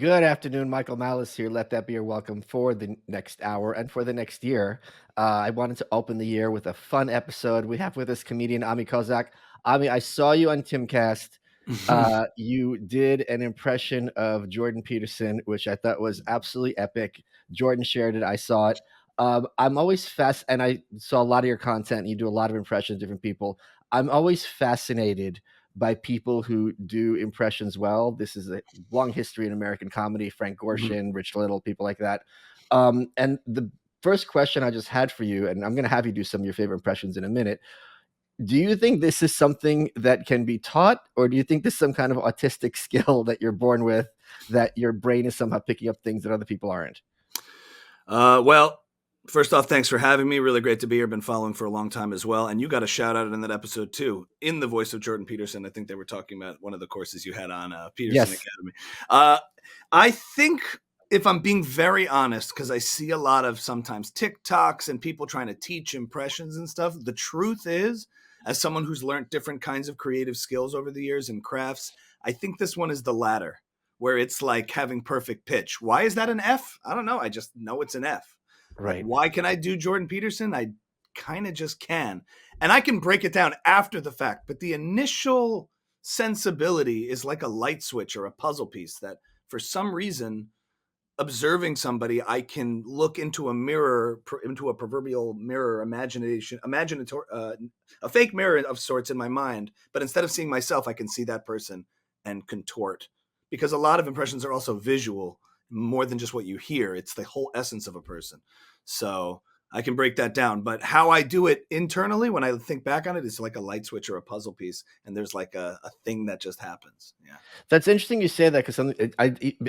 Good afternoon, Michael Malice here. Let that be your welcome for the next hour and for the next year. I wanted to open the year with a fun episode. We have with us comedian Ami Kozak. Ami, I saw you on Timcast. You did an impression of Jordan Peterson, which I thought was absolutely epic. Jordan shared it. I saw it. I'm always and I saw a lot of your content. You do a lot of impressions of different people. I'm always fascinated by people who do impressions well. This is a long history in American comedy. Frank Mhm. Gorshin, Rich Little, people like that. And the first question I just had for you, and I'm going to have you do some of your favorite impressions in a minute. Do you think this is something that can be taught, or do you think this is some kind of autistic skill that you're born with, that your brain is somehow picking up things that other people aren't? Well, first off, thanks for having me. Really great to be here. Been following for a long time as well. And you got a shout out in that episode too, in the voice of Jordan Peterson. I think they were talking about one of the courses you had on Peterson Yes. Academy. Uh, I think, if I'm being very honest, because I see a lot of sometimes TikToks and people trying to teach impressions and stuff. The truth is, as someone who's learned different kinds of creative skills over the years and crafts, I think this one is the latter, where it's like having perfect pitch. Why is that an F? I don't know. I just know it's an F. Like, Right. why can I do Jordan Peterson? I kind of just can. And I can break it down after the fact, but the initial sensibility is like a light switch or a puzzle piece that for some reason, observing somebody, I can look into a mirror, into a proverbial mirror, a fake mirror of sorts in my mind. But instead of seeing myself, I can see that person and contort. Because a lot of impressions are also visual, more than just what you hear. It's the whole essence of a person. So I can break that down. But how I do it internally, when I think back on it, is like a light switch or a puzzle piece, and there's like a thing that just happens. Yeah. That's interesting you say that because something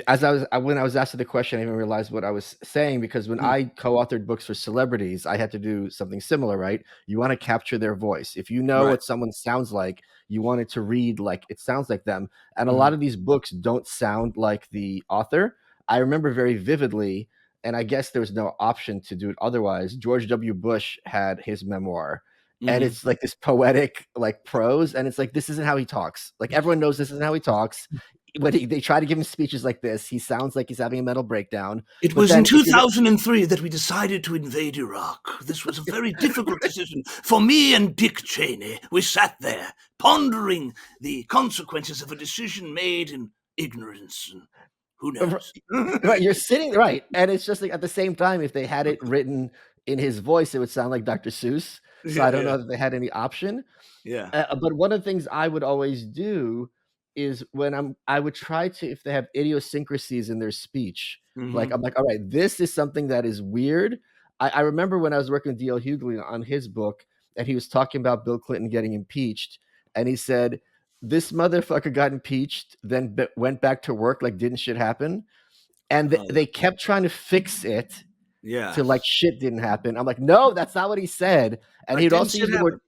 as when I was asked the question, I didn't even realize what I was saying because when Mm. I co-authored books for celebrities, I had to do something similar, right? You want to capture their voice. If you know Right. what someone sounds like, you want it to read like it sounds like them. And a lot Mhm. of these books don't sound like the author. I remember very vividly, and I guess there was no option to do it otherwise. George W. Bush had his memoir, and Mhm. it's like this poetic like prose, and it's like this isn't how he talks. Like everyone knows this isn't how he talks. When they try to give him speeches like this, he sounds like he's having a mental breakdown. It But was in then if you're 2003 that we decided to invade Iraq. This was a very difficult decision for me and Dick Cheney. We sat there pondering the consequences of a decision made in ignorance, and who knows? right, you're sitting right, and it's just like at the same time, if they had it written in his voice, it would sound like Dr. Seuss. So Yeah, I don't yeah, know that they had any option. yeah. But one of the things I would always do is I would try to, if they have idiosyncrasies in their speech, like Hmm. I'm like, all right, this is something that is weird. I remember when I was working with D.L. Hughley on his book, and he was talking about Bill Clinton getting impeached, and he said, "This motherfucker got impeached, then went back to work like didn't shit happen," and Oh, they kept trying to fix it yeah. to like shit didn't happen. I'm like, no, that's not what he said. And Like, he'd didn't also shit use the word happen?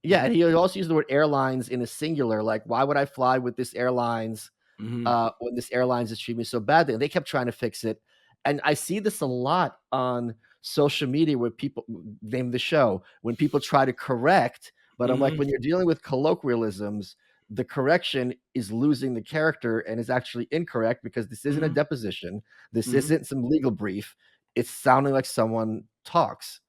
yeah, Hmm. and he would also use the word airlines in a singular, like, "Why would I fly with this airlines, Hmm. when this airlines is treating me so badly?" And they kept trying to fix it, and I see this a lot on social media where people name the show, when people try to correct, but I'm like, Hmm. when you're dealing with colloquialisms, the correction is losing the character and is actually incorrect because this isn't a Hmm. deposition, this Hmm. isn't some legal brief, it's sounding like someone talks.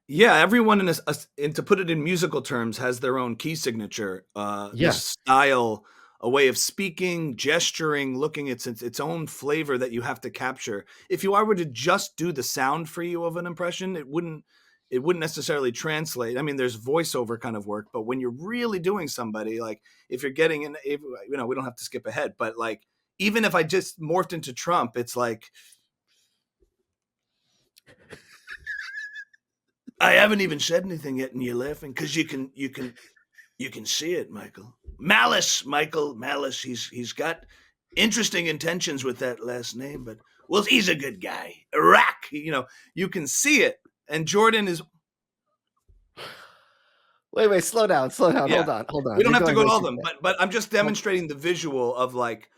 Yeah, everyone and to put it in musical terms, has their own key signature. This Yeah. style, a way of speaking, gesturing, looking. Its own flavor that you have to capture. If you were to just do the sound for you of an impression, it wouldn't necessarily translate. I mean, there's voiceover kind of work, but when you're really doing somebody, like if you're getting in, if, we don't have to skip ahead, but like even if I just morphed into Trump, it's like I haven't even said anything yet, and you're laughing because you can see it, Michael. Malice, Michael Malice. He's got interesting intentions with that last name, but well, he's a good guy. Iraq, you can see it. And Jordan is, Wait, slow down, yeah. hold We on, don't you're have to going go way to all of too them, fast. but I'm just Hold demonstrating the visual of like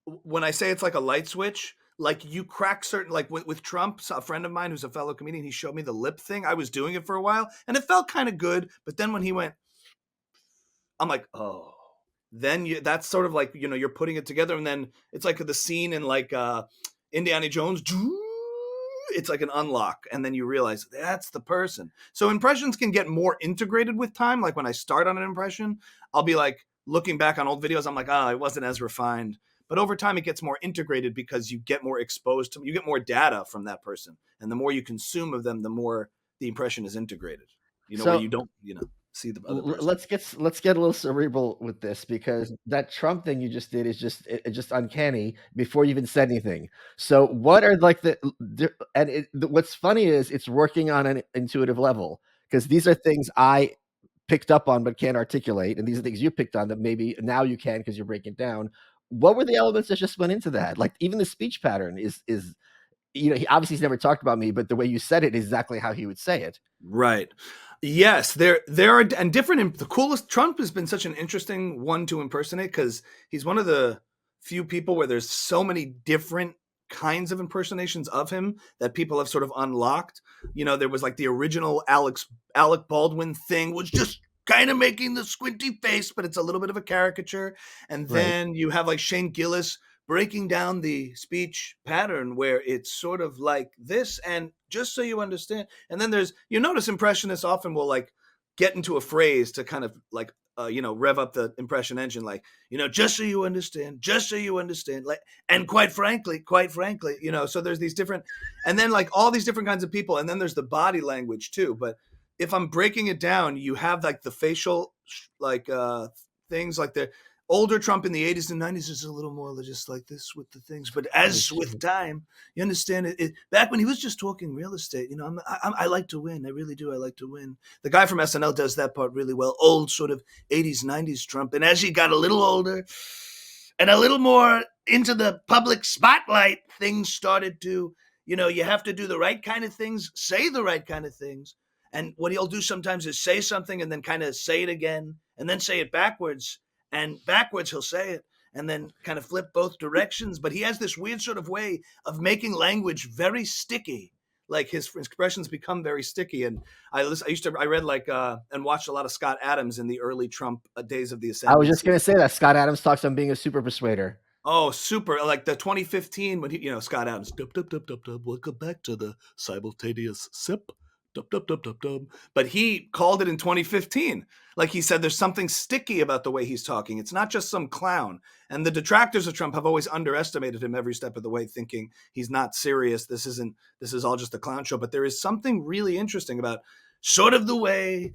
when I say it's like a light switch. Like you crack certain, like with Trump, a friend of mine who's a fellow comedian, he showed me the lip thing. I was doing it for a while, and it felt kind of good. But then when he went, I'm like, oh. then that's sort of like, you're putting it together, and then it's like the scene in like Indiana Jones. It's like an unlock, and then you realize that's the person. So impressions can get more integrated with time. Like when I start on an impression, I'll be like looking back on old videos, I'm like, it wasn't as refined. But over time, it gets more integrated because you get more exposed to, you get more data from that person, and the more you consume of them, the more the impression is integrated. Where So you don't, see the other person. let's get a little cerebral with this because that Trump thing you just did is just uncanny before you even said anything. So what are like what's funny is it's working on an intuitive level because these are things I picked up on but can't articulate, and these are things you picked on that maybe now you can because you're breaking it down. What were the elements that just went into that? Like even the speech pattern is he obviously he's never talked about me, but the way you said it is exactly how he would say it. Right. Yes, there are, and different. The coolest Trump has been such an interesting one to impersonate because he's one of the few people where there's so many different kinds of impersonations of him that people have sort of unlocked. There was like the original Alec Baldwin thing was just kind of making the squinty face, but it's a little bit of a caricature. And Right. then you have like Shane Gillis breaking down the speech pattern where it's sort of like this, and just so you understand, and then you notice impressionists often will like get into a phrase to kind of like rev up the impression engine, like, just so you understand, like, and quite frankly, so there's these different, and then like all these different kinds of people, and then there's the body language too. But if I'm breaking it down, you have like the facial like things, like the older Trump in the 80s and 90s is a little more just like this with the things. But Holy as with shit. time, you understand it, back when he was just talking real estate, I like to win. I really do. I like to win. The guy from SNL does that part really well. Old sort of 80s, 90s Trump. And as he got a little older and a little more into the public spotlight, things started to, you have to do the right kind of things, say the right kind of things. And what he'll do sometimes is say something and then kind of say it again and then say it backwards. And backwards, he'll say it and then kind of flip both directions. But he has this weird sort of way of making language very sticky. Like his expressions become very sticky. And I read like and watched a lot of Scott Adams in the early Trump days of the I was just ascendancy. gonna say that Scott Adams talks on being a super persuader. Oh, super. Like the 2015 when Scott Adams, dub, dub, dub, dub, dub, welcome back to the simultaneous sip. Dub, dub, dub, dub, dub. But he called it in 2015. Like he said, there's something sticky about the way he's talking. It's not just some clown. And the detractors of Trump have always underestimated him every step of the way, thinking he's not serious. This is all just a clown show. But there is something really interesting about sort of the way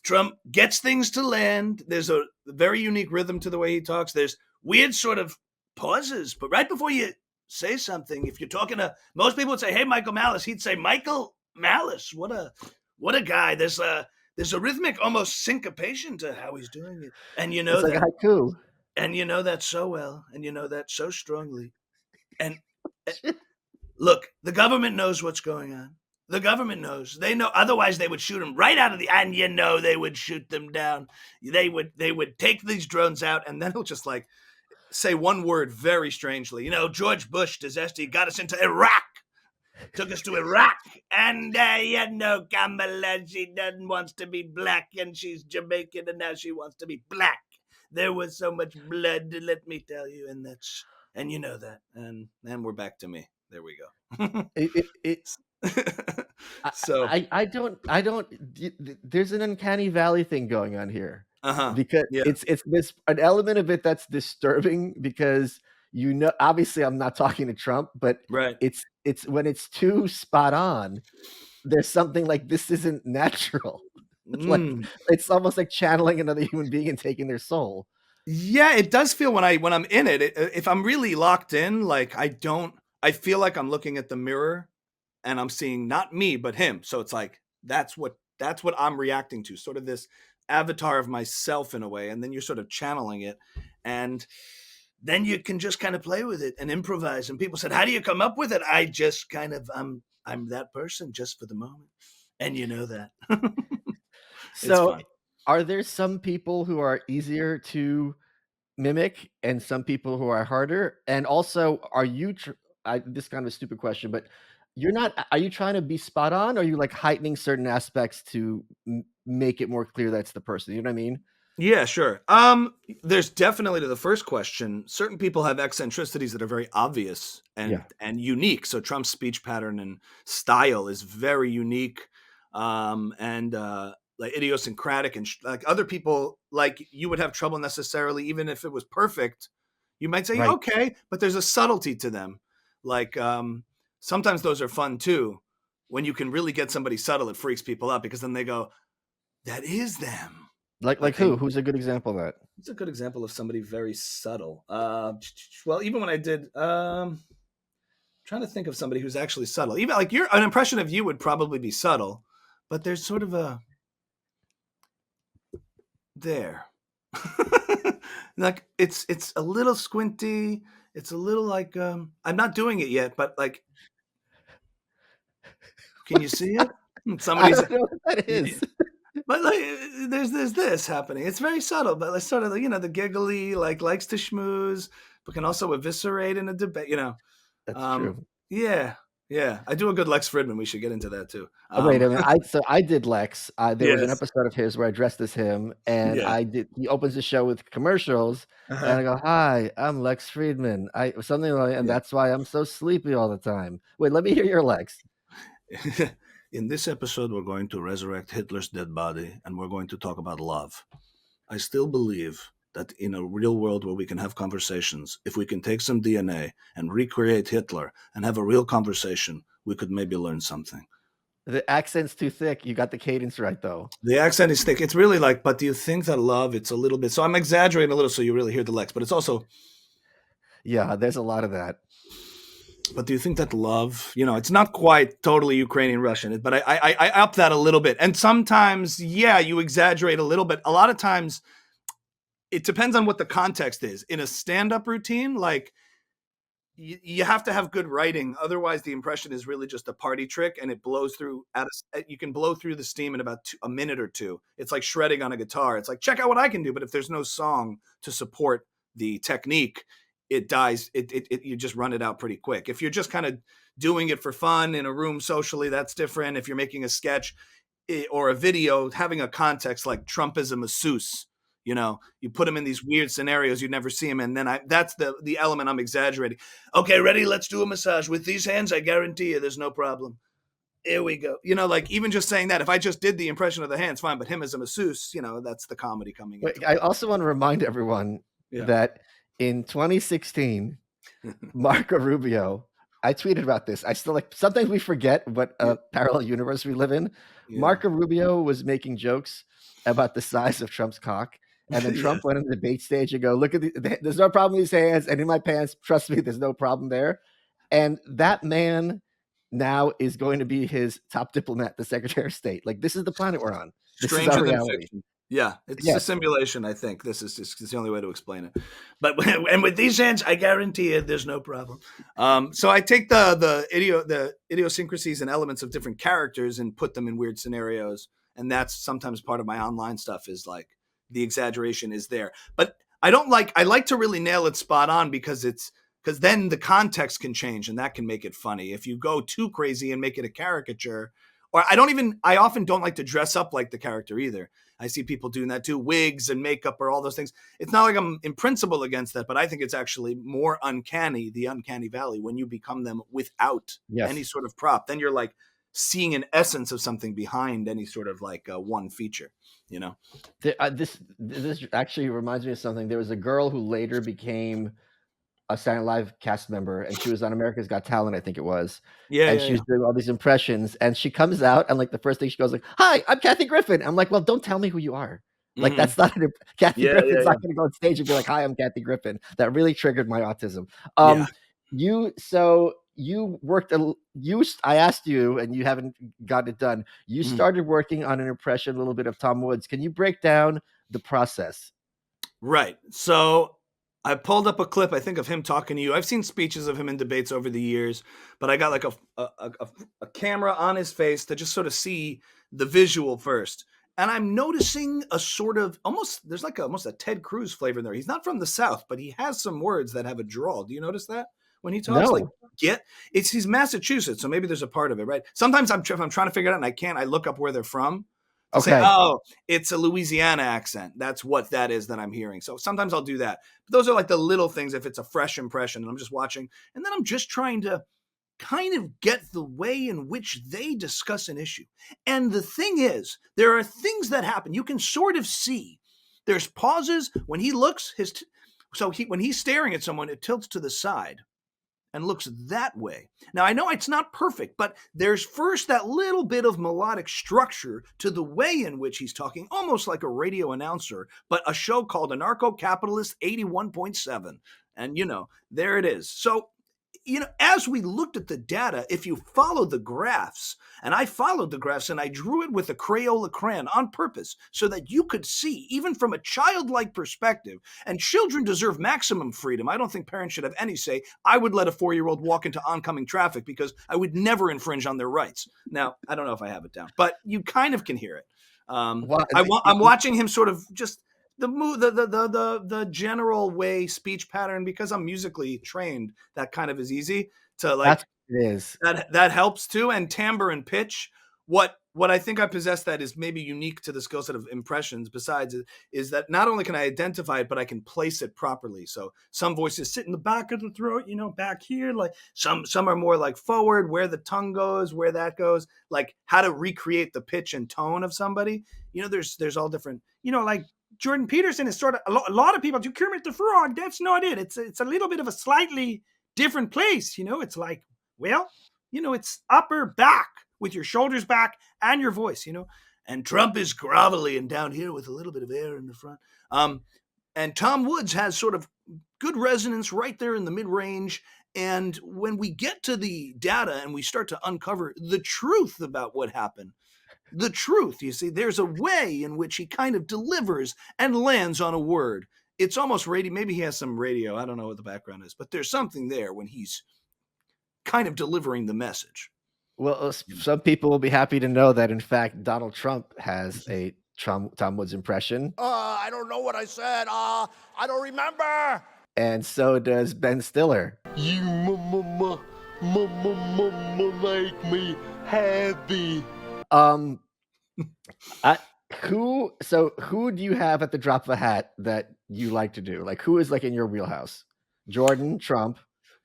Trump gets things to land. There's a very unique rhythm to the way he talks. There's weird sort of pauses, but right before you say something, if you're talking to, most people would say, "Hey, Michael Malice," he'd say, "Michael Malice, what a guy." There's a rhythmic, almost syncopation to how he's doing it, and you know It's like a that, haiku. and you know that so well, and you know that so strongly. And uh, look, the government knows what's going on. The government knows. They know. Otherwise, they would shoot them right out of the. And they would shoot them down. They would take these drones out, and then he'll just like say one word very strangely. George Bush disaster, he got us into Iraq, took us to Iraq. And, Kamala, she doesn't wants to be black, and she's Jamaican, and now she wants to be black. There was so much blood, let me tell you, and you know that. And we're back to me. There we go. It it it I So, there's an uncanny valley thing going on here uh-huh. because Yeah, it's this an element of it that's disturbing because obviously I'm not talking to Trump, but right. it's when it's too spot on, there's something like this isn't natural. Like Mm. it's almost like channeling another human being and taking their soul. Yeah, it does feel when I'm in it, if I'm really locked in, like I feel like I'm looking at the mirror and I'm seeing not me but him. So it's like that's what I'm reacting to, sort of this avatar of myself in a way, and then you're sort of channeling it, and then you can just kind of play with it and improvise. And people said, "How do you come up with it?" I just kind of I'm that person just for the moment, and you know that. It's So fun. are there some people who are easier to mimic and some people who are harder? And also, are you this is kind of a stupid question, but are you trying to be spot on, or are you, like, heightening certain aspects to m make it more clear that's the person? You know what I mean? Yeah, sure. There's definitely, to the first question, certain people have eccentricities that are very obvious Yeah, and unique. So Trump's speech pattern and style is very unique, and like idiosyncratic, and like other people, like you would have trouble necessarily, even if it was perfect. You might say right. okay, but there's a subtlety to them. Like sometimes those are fun too. When you can really get somebody subtle, it freaks people out because then they go, "That is them." Like Like, who? Who's a good example of that? it's a good example of somebody very subtle. Well, even when I did, trying to think of somebody who's actually subtle. Even like an impression of you would probably be subtle, but there's sort of a there. Like it's a little squinty. It's a little like I'm not doing it yet, but like, can you see it? I Somebody's don't know what that is. But like, there's this happening. It's very subtle, but it's sort of the giggly, like likes to schmooze, but can also eviscerate in a debate. That's Um, true. yeah, yeah. I do a good Lex Fridman. We should get into that too. Wait a minute. I did Lex. There was an Yes, episode of his where I dressed as him, and yeah. he opens the show with commercials, and Uh-huh. I go, "Hi, I'm Lex Friedman." I something like, and Yeah. that's why I'm so sleepy all the time. Wait, let me hear your Lex. In this episode, we're going to resurrect Hitler's dead body, and we're going to talk about love. I still believe that in a real world where we can have conversations, if we can take some DNA and recreate Hitler and have a real conversation, we could maybe learn something. The accent's too thick. You got the cadence right though. The accent is thick. It's really like, but do you think that love? It's a little bit. So I'm exaggerating a little, so you really hear the Lex. But it's also, Yeah, there's a lot of that. but do you think that love? It's not quite totally Ukrainian Russian, but I up that a little bit. And sometimes, yeah, you exaggerate a little bit. A lot of times, it depends on what the context is. In a stand-up routine, like you have to have good writing, otherwise the impression is really just a party trick, and it blows through. You can blow through the steam in about a minute or two. It's like shredding on a guitar. It's like, check out what I can do, but if there's no song to support the technique, it dies. You just run it out pretty quick. If you're just kind of doing it for fun in a room socially, that's different. If you're making a sketch or a video, having a context like Trump is a masseuse. You put him in these weird scenarios, you'd never see him, and then that's the element I'm exaggerating. Okay, ready? Let's do a massage with these hands. I guarantee you, there's no problem. Here we go. Like even just saying that, if I just did the impression of the hands, fine. But him as a masseuse, that's the comedy coming into Wait, I play. also want to remind everyone Yeah. that in 2016, Marco Rubio, I tweeted about this. I still like sometimes we forget what Yeah. parallel universe we live in. Yeah. Marco Rubio was making jokes about the size of Trump's cock. And then Trump Yes. went on the debate stage and go, look at there's no problem in these hands and in my pants. Trust me, there's no problem there. And that man now is going to be his top diplomat, the Secretary of State. Like, this is the planet we're on. This is our Stranger than reality. fiction. Yeah, it's a Yes. simulation. I think this is just it's the only way to explain it. But and with these hands, I guarantee you, there's no problem. So I take the idiosyncrasies and elements of different characters and put them in weird scenarios, and that's sometimes part of my online stuff. Is like the exaggeration is there, but I like to really nail it spot on because then the context can change and that can make it funny. If you go too crazy and make it a caricature, or I often don't like to dress up like the character either. I see people doing that too, wigs and makeup or all those things. It's not like I'm in principle against that, but I think it's actually more uncanny, the uncanny valley, when you become them without any Yes. sort of prop. Then you're like seeing an essence of something behind any sort of like one feature, you know? This actually reminds me of something. There was a girl who later became a Saturday Night Live cast member, and she was on America's Got Talent, I think it was. Yeah, And yeah, she yeah. was doing all these impressions, and she comes out, and like the first thing she goes like, "Hi, I'm Kathy Griffin." I'm like, "Well, don't tell me who you are." Like Mm-hmm. that's not Kathy Yeah, yeah, Griffin's yeah. not going to go on stage and be like, "Hi, I'm Kathy Griffin." That really triggered my autism. Yeah. You worked I asked you, and you haven't gotten it done. You Mhm. started working on an impression, a little bit of Tom Woods. Can you break down the process? Right. So I pulled up a clip, I think, of him talking to you. I've seen speeches of him in debates over the years, but I got like a camera on his face to just sort of see the visual first. And I'm noticing a sort of there's like almost a Ted Cruz flavor in there. He's not from the South, but he has some words that have a drawl. Do you notice that when he talks? Like, No. he's Massachusetts, so maybe there's a part of it, right? Sometimes if I'm trying to figure it out and I can't, I look up where they're from. to say, Okay. oh, it's a Louisiana accent. That's what that is that I'm hearing. So sometimes I'll do that. But those are like the little things if it's a fresh impression and I'm just watching. And then I'm just trying to kind of get the way in which they discuss an issue. And the thing is, there are things that happen. You can sort of see. There's pauses when he looks, when he's staring at someone, it tilts to the side and looks that way. Now, I know it's not perfect, but there's first that little bit of melodic structure to the way in which he's talking, almost like a radio announcer, but a show called Anarcho-Capitalist 81.7. And, there it is. So, as we looked at the data, if you follow the graphs, and I followed the graphs and I drew it with a Crayola crayon on purpose so that you could see, even from a childlike perspective, and children deserve maximum freedom. I don't think parents should have any say. I would let a 4-year-old walk into oncoming traffic because I would never infringe on their rights. Now, I don't know if I have it down, but you kind of can hear it. Well, I'm watching him sort of just the general way speech pattern, because I'm musically trained, that kind of is easy to like. that's what it is. That helps too, and timbre and pitch. What I think I possess that is maybe unique to the skill set of impressions. Besides, is that not only can I identify it, but I can place it properly. So some voices sit in the back of the throat, back here. Like some are more like forward, where the tongue goes, where that goes. Like how to recreate the pitch and tone of somebody. There's all different. Like Jordan Peterson is sort of a lot of people do Kermit the Frog. That's not it. It's a little bit of a slightly different place. It's like, well, it's upper back with your shoulders back and your voice, and Trump is grovelly and down here with a little bit of air in the front. And Tom Woods has sort of good resonance right there in the mid-range. And when we get to the data and we start to uncover the truth about what happened, the truth, you see, there's a way in which he kind of delivers and lands on a word. It's almost radio. Maybe he has some radio. I don't know what the background is, but there's something there when he's kind of delivering the message. Well, some people will be happy to know that, in fact, Donald Trump has a Tom Woods impression. I don't know what I said. I don't remember. And so does Ben Stiller. You make me happy. Who do you have at the drop of a hat that you like to do? Like, who is like in your wheelhouse? Jordan, Trump.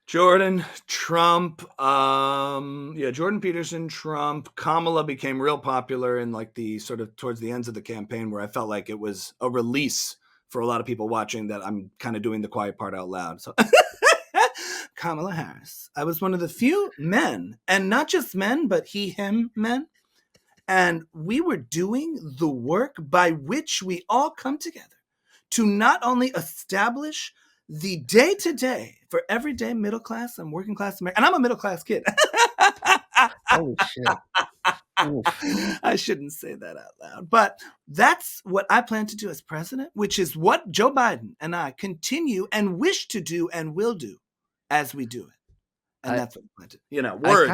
Jordan, Trump, Jordan Peterson, Trump. Kamala became real popular in like the sort of towards the ends of the campaign, where I felt like it was a release for a lot of people watching that I'm kind of doing the quiet part out loud. So Kamala Harris. I was one of the few men, and not just men, but he, him men. And we were doing the work by which we all come together to not only establish the day-to-day for everyday middle class and working class America. And I'm a middle class kid. Holy shit. I shouldn't say that out loud. But that's what I plan to do as president, which is what Joe Biden and I continue and wish to do and will do as we do it. And that's what I plan to do. Words.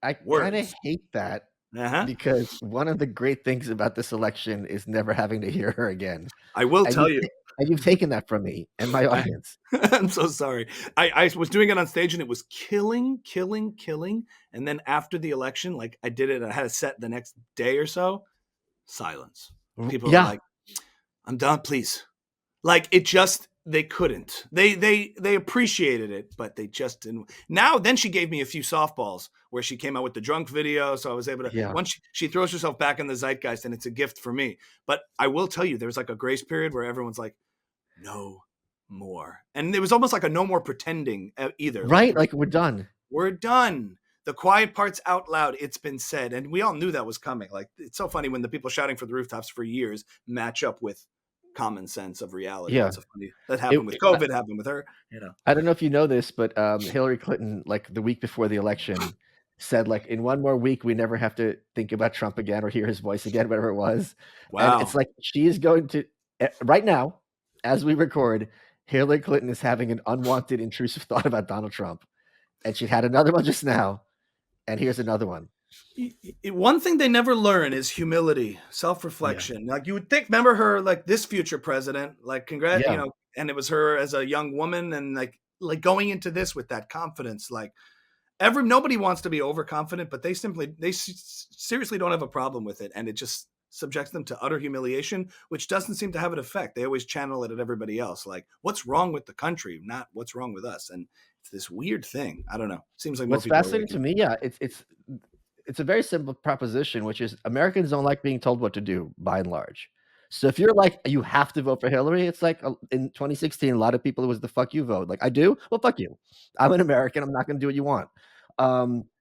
I kind of hate that. Uh-huh. Because one of the great things about this election is never having to hear her again. I will tell you. And you've taken that from me and my audience. I'm so sorry. I was doing it on stage and it was killing. And then after the election, like I did it, I had a set the next day or so. Silence. People were like, I'm done, please. Like it just, they couldn't. They appreciated it, but they just didn't. Now, then she gave me a few softballs where she came out with the drunk video. So I was able to, once she throws herself back in the zeitgeist, and it's a gift for me. But I will tell you, there's like a grace period where everyone's like, no more. And it was almost like a no more pretending either. Right? Like we're done. We're done. The quiet part's out loud. It's been said. And we all knew that was coming. Like, it's so funny when the people shouting for the rooftops for years match up with common sense of reality. Yeah. It's so funny. That happened with COVID, happened with her. I don't know if you know this, but Hillary Clinton, like the week before the election, said like in one more week we never have to think about Trump again or hear his voice again, whatever it was. Wow. And it's like she is going to right now, as we record, Hillary Clinton is having an unwanted, intrusive thought about Donald Trump. And she had another one just now. And here's another one. One thing they never learn is humility, self-reflection. Like you would think, remember her, like this future president, like and it was her as a young woman, and like going into this with that confidence. Like nobody wants to be overconfident, but they seriously don't have a problem with it, and it just subjects them to utter humiliation, which doesn't seem to have an effect. They always channel it at everybody else, like what's wrong with the country, not what's wrong with us. And it's this weird thing. I don't know. Seems like more What's people are fascinating to waking me, yeah, it's a very simple proposition, which is Americans don't like being told what to do by and large. So if you're like, you have to vote for Hillary, it's like in 2016, a lot of people, it was the fuck you vote. Like, I do? Well, fuck you. I'm an American. I'm not going to do what you want.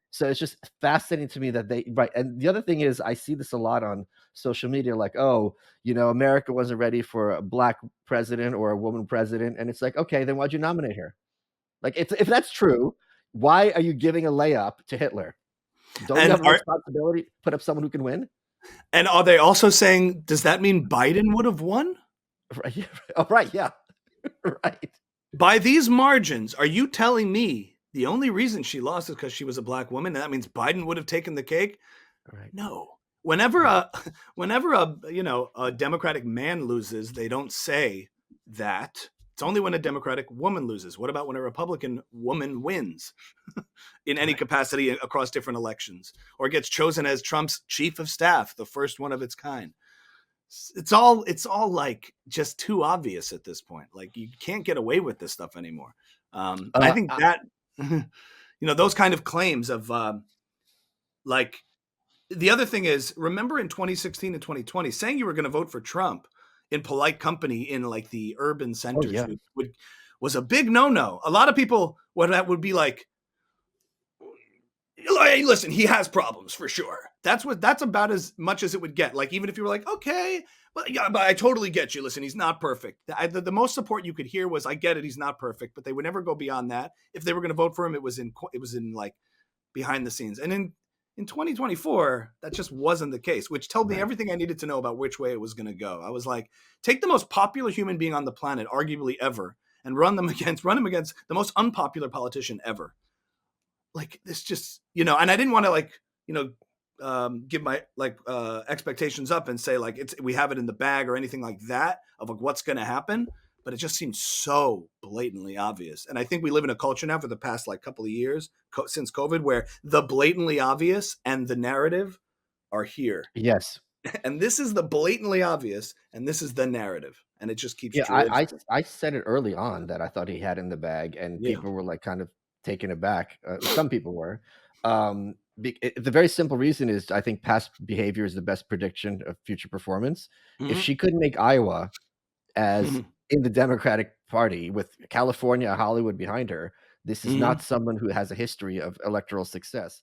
So it's just fascinating to me that right. And the other thing is, I see this a lot on social media, like, oh, America wasn't ready for a black president or a woman president. And it's like, okay, then why'd you nominate her? Like, if that's true, why are you giving a layup to Hitler? Don't you have a responsibility to put up someone who can win? And are they also saying, does that mean Biden would have won? Right. Oh, right. Yeah. Right. By these margins, are you telling me the only reason she lost is because she was a black woman, and that means Biden would have taken the cake? Right. No. Whenever a Democratic man loses, they don't say that. It's only when a Democratic woman loses. What about when a Republican woman wins in any capacity across different elections, or gets chosen as Trump's chief of staff, the first one of its kind? It's all like just too obvious at this point. Like, you can't get away with this stuff anymore. I think that those kind of claims of like, the other thing is, remember in 2016 and 2020, saying you were going to vote for Trump in polite company in like the urban centers was a big no-no. A lot of people would be like, hey, listen, he has problems for sure. That's about as much as it would get. Like, even if you were like, okay, but I totally get you. Listen, he's not perfect. The most support you could hear was, I get it, he's not perfect, but they would never go beyond that. If they were going to vote for him, it was in like behind the scenes. And in 2024, that just wasn't the case, which told me everything I needed to know about which way it was going to go. I was like, take the most popular human being on the planet, arguably ever, and run him against the most unpopular politician ever. Like, this just, and I didn't want to give my expectations up and say like we have it in the bag or anything like that of like what's going to happen. But it just seems so blatantly obvious. And I think we live in a culture now for the past like couple of years since COVID, where the blatantly obvious and the narrative are here. Yes. And this is the blatantly obvious, and this is the narrative. And it just keeps I said it early on that I thought he had in the bag, and people were like kind of taken aback. Some people were. The very simple reason is, I think past behavior is the best prediction of future performance. If she couldn't make Iowa as in the Democratic Party with California, Hollywood behind her, this is not someone who has a history of electoral success.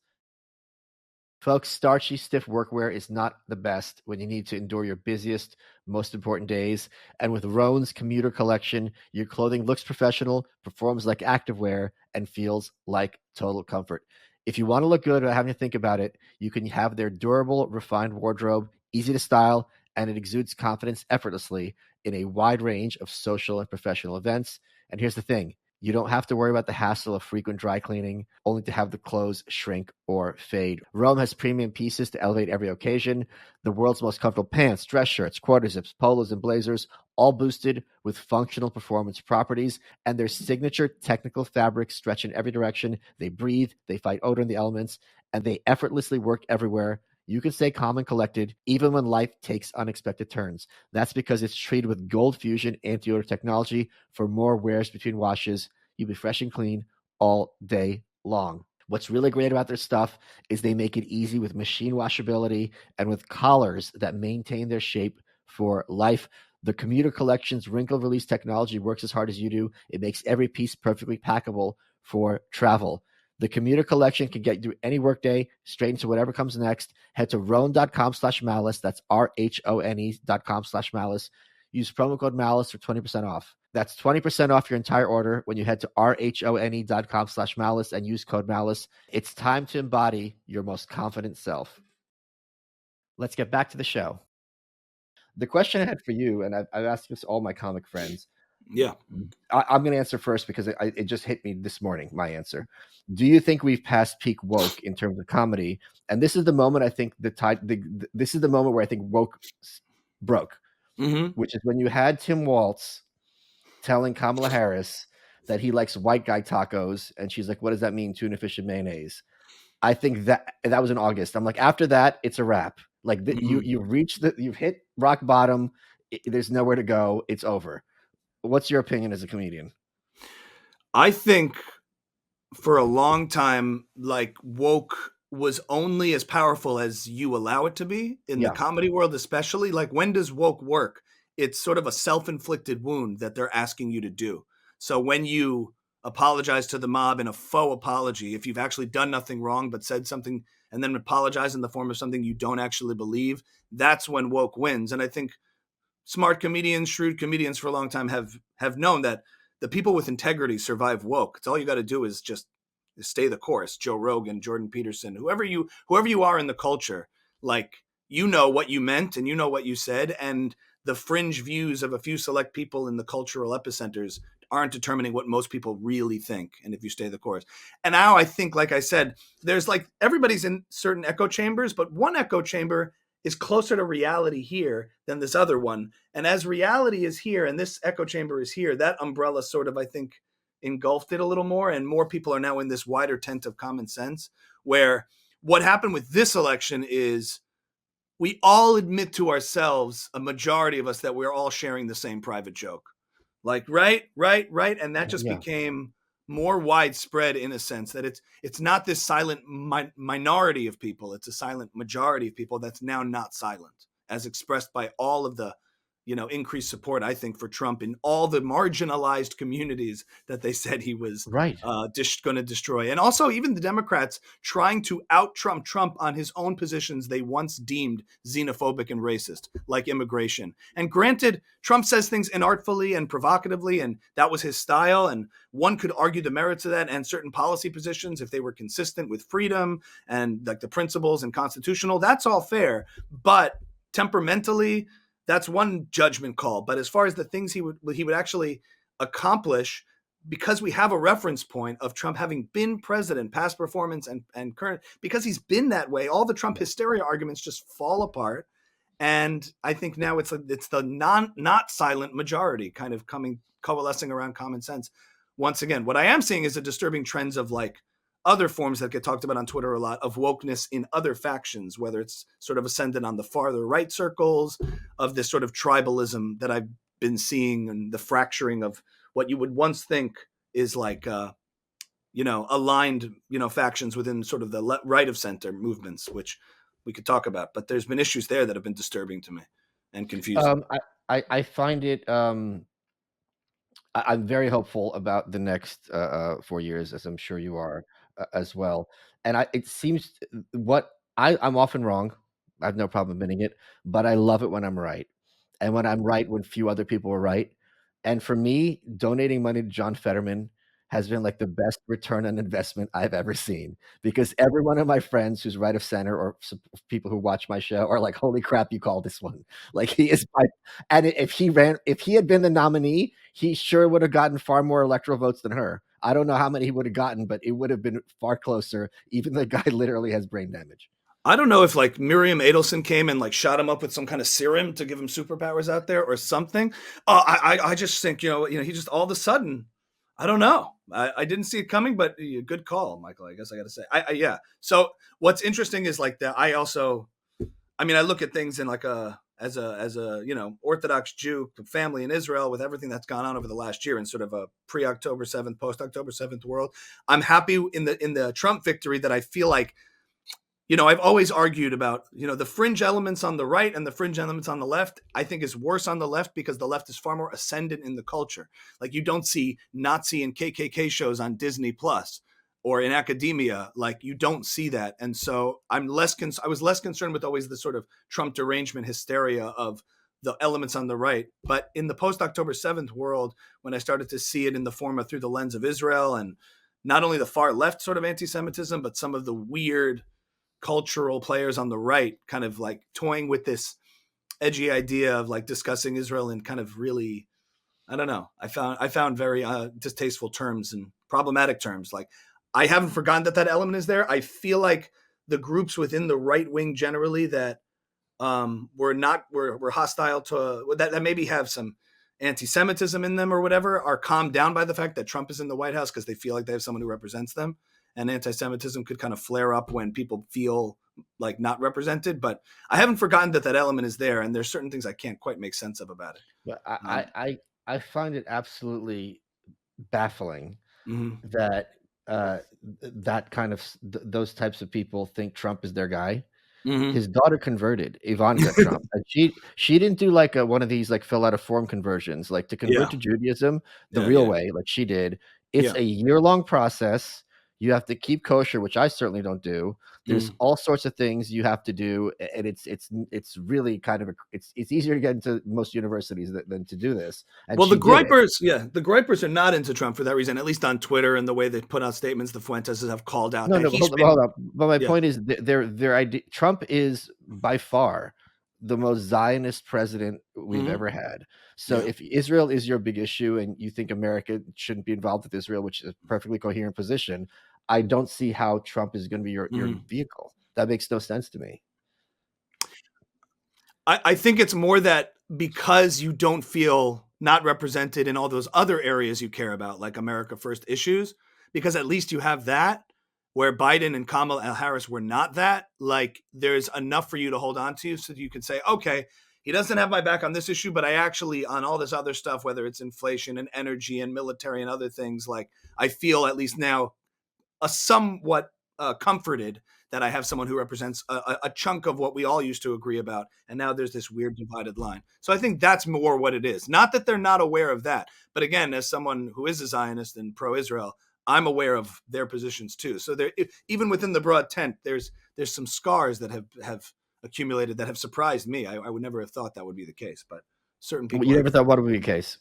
Folks, starchy, stiff workwear is not the best when you need to endure your busiest, most important days. And with Roan's commuter collection, your clothing looks professional, performs like activewear, and feels like total comfort. If you want to look good without having to think about it, you can have their durable, refined wardrobe, easy to style, and it exudes confidence effortlessly in a wide range of social and professional events. And here's the thing. You don't have to worry about the hassle of frequent dry cleaning, only to have the clothes shrink or fade. Rome has premium pieces to elevate every occasion. The world's most comfortable pants, dress shirts, quarter zips, polos, and blazers, all boosted with functional performance properties. And their signature technical fabrics stretch in every direction. They breathe, they fight odor in the elements, and they effortlessly work everywhere. You can stay calm and collected even when life takes unexpected turns. That's because it's treated with Gold Fusion anti-odor technology for more wears between washes. You'll be fresh and clean all day long. What's really great about their stuff is they make it easy with machine washability and with collars that maintain their shape for life. The Commuter Collection's wrinkle release technology works as hard as you do. It makes every piece perfectly packable for travel. The Commuter Collection can get you through any workday, straight into whatever comes next. Head to Rhone.com/malice. That's RHONE.com/malice. Use promo code MALICE for 20% off. That's 20% off your entire order when you head to RHONE.com/malice and use code MALICE. It's time to embody your most confident self. Let's get back to the show. The question I had for you, and I've asked this to all my comic friends. Yeah. I'm going to answer first because it just hit me this morning, my answer. Do you think we've passed peak woke in terms of comedy? And this is the moment I think this is the moment where I think woke broke, which is when you had Tim Waltz telling Kamala Harris that he likes white guy tacos. And she's like, what does that mean? Tuna fish and mayonnaise. I think that was in August. I'm like, after that, it's a wrap. Like you've hit rock bottom. There's nowhere to go. It's over. What's your opinion as a comedian? I think for a long time, like woke was only as powerful as you allow it to be in the Yeah, comedy world, especially. Like, when does woke work? It's sort of a self inflicted wound that they're asking you to do. So when you apologize to the mob in a faux apology, if you've actually done nothing wrong but said something and then apologize in the form of something you don't actually believe, that's when woke wins. And I think smart comedians, shrewd comedians for a long time have known that the people with integrity survive woke. It's all you got to do is just stay the course. Joe Rogan, Jordan Peterson, whoever you are in the culture, like, you know what you meant and you know what you said, and the fringe views of a few select people in the cultural epicenters aren't determining what most people really think. And if you stay the course. And now I think, like I said, there's like everybody's in certain echo chambers, but one echo chamber is closer to reality here than this other one. And as reality is here and this echo chamber is here, that umbrella sort of, I think, engulfed it a little more. And more people are now in this wider tent of common sense, where what happened with this election is we all admit to ourselves, a majority of us, that we're all sharing the same private joke. Like, right. And that just yeah, became more widespread in a sense that it's not this silent minority of people. It's a silent majority of people that's now not silent, as expressed by all of the, increased support, I think, for Trump in all the marginalized communities that they said he was right. going to destroy. And also even the Democrats trying to out Trump on his own positions they once deemed xenophobic and racist, like immigration. And granted, Trump says things inartfully and provocatively, and that was his style. And one could argue the merits of that and certain policy positions if they were consistent with freedom and like the principles and constitutional. That's all fair. But temperamentally, that's one judgment call. But as far as the things he would actually accomplish, because we have a reference point of Trump having been president, past performance and current, because he's been that way, all the Trump hysteria arguments just fall apart. And I think now it's the not silent majority kind of coalescing around common sense. Once again, what I am seeing is a disturbing trends of like other forms that get talked about on Twitter a lot of wokeness in other factions, whether it's sort of ascendant on the farther right circles of this sort of tribalism that I've been seeing, and the fracturing of what you would once think is like, aligned, factions within sort of the right of center movements, which we could talk about. But there's been issues there that have been disturbing to me and confusing. I find it. I'm very hopeful about the next 4 years, as I'm sure you are as well. And it seems I'm often wrong. I have no problem admitting it, but I love it when I'm right, and when I'm right when few other people are right. And for me, donating money to John Fetterman has been like the best return on investment I've ever seen, because every one of my friends who's right of center or people who watch my show are like, "Holy crap, you called this one!" Like he is my and if he had been the nominee, he sure would have gotten far more electoral votes than her. I don't know how many he would have gotten, but it would have been far closer. Even the guy literally has brain damage. I don't know if like Miriam Adelson came and like shot him up with some kind of serum to give him superpowers out there or something. I just think, he just all of a sudden, I don't know. I didn't see it coming, but good call, Michael. I guess I got to say, yeah. So what's interesting is like that. I look at things in like as a Orthodox Jew family in Israel with everything that's gone on over the last year in sort of a pre-October 7th, post-October 7th world. I'm happy in the Trump victory that I feel like, I've always argued about, the fringe elements on the right and the fringe elements on the left, I think is worse on the left because the left is far more ascendant in the culture. Like you don't see Nazi and KKK shows on Disney Plus or in academia. Like you don't see that. And so I was less concerned with always the sort of Trump derangement hysteria of the elements on the right. But in the post-October 7th world, when I started to see it in the form of through the lens of Israel and not only the far left sort of anti-Semitism, but some of the weird cultural players on the right kind of like toying with this edgy idea of like discussing Israel in kind of really, I don't know. I found very distasteful terms and problematic terms. Like I haven't forgotten that element is there. I feel like the groups within the right wing generally that were hostile to that maybe have some anti-Semitism in them or whatever are calmed down by the fact that Trump is in the White House because they feel like they have someone who represents them. and anti-Semitism could kind of flare up when people feel like not represented. But I haven't forgotten that element is there, and there's certain things I can't quite make sense of about it. But I find it absolutely baffling Mhm. that that kind of those types of people think Trump is their guy. Mhm. His daughter converted, Ivanka Trump, and she didn't do like one of these like fill out a form conversions. Like to convert Yeah. to Judaism the Yeah. real Yeah. way, like she did. It's Yeah. a year-long process. You have to keep kosher, which I certainly don't do. There's Mhm. all sorts of things you have to do, and it's really kind of it's easier to get into most universities than to do this. And Well, the she did it. Gripers are not into Trump for that reason, at least on Twitter and the way they put out statements. The Fuentes have called out No, that no, but he's hold been, up. But my yeah, point is their idea. Trump is by far the most Zionist president we've Mhm. ever had. So Yeah. if Israel is your big issue and you think America shouldn't be involved with Israel, which is a perfectly coherent position, I don't see how Trump is going to be your Mhm. vehicle. That makes no sense to me. I think it's more that because you don't feel not represented in all those other areas you care about, like America First issues, because at least you have that, where Biden and Kamala Harris were not that, like there's enough for you to hold on to so that you can say, okay, he doesn't have my back on this issue, but I actually, on all this other stuff, whether it's inflation and energy and military and other things, like I feel at least now a somewhat comforted that I have someone who represents a chunk of what we all used to agree about, and now there's this weird divided line. So I think that's more what it is. Not that they're not aware of that, but again, as someone who is a Zionist and pro-Israel, I'm aware of their positions too. So there, even within the broad tent, there's some scars that have accumulated that have surprised me. I would never have thought that would be the case, but certain Well, people you never have thought what would be the case.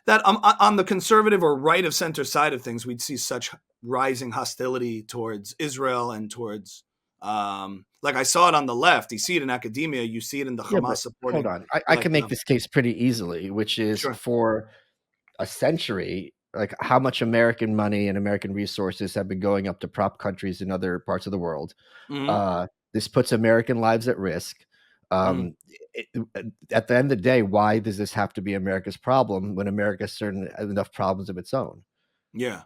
that on the conservative or right of center side of things, we'd see such rising hostility towards Israel and towards, like I saw it on the left. You see it in academia. You see it in the Yeah, but Hamas hold supporting, on. I like, can make this case pretty easily, which is sure. for a century, like how much American money and American resources have been going up to prop countries in other parts of the world. Mm-hmm. This puts American lives at risk. Mm-hmm. At the end of the day, why does this have to be America's problem when America has certain enough problems of its own? Yeah,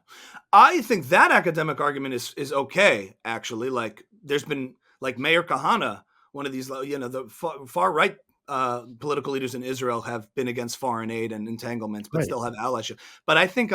I think that academic argument is okay. Actually, like there's been like Mayor Kahana, one of these, the far right political leaders in Israel have been against foreign aid and entanglements, but Right. still have allyship. But I think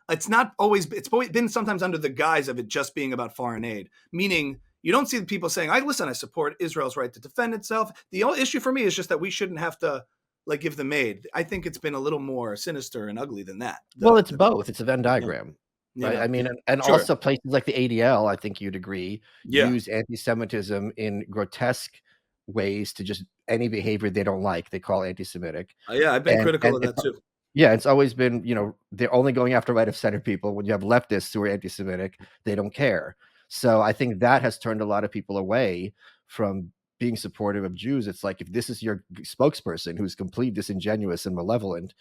it's not always. It's been sometimes under the guise of it just being about foreign aid, meaning you don't see people saying, "I listen, I support Israel's right to defend itself." The only issue for me is just that we shouldn't have to like give them aid. I think it's been a little more sinister and ugly than that. Well, it's both. It's a Venn Yeah, diagram, right? I mean, and sure. also places like the ADL, I think you'd agree, Yeah. use anti-Semitism in grotesque ways to just any behavior they don't like, they call anti-Semitic. Yeah, I've been critical of that too. Yeah, it's always been, they're only going after right of center people. When you have leftists who are anti-Semitic, they don't care. So I think that has turned a lot of people away from being supportive of Jews. It's like if this is your spokesperson who's complete disingenuous and malevolent,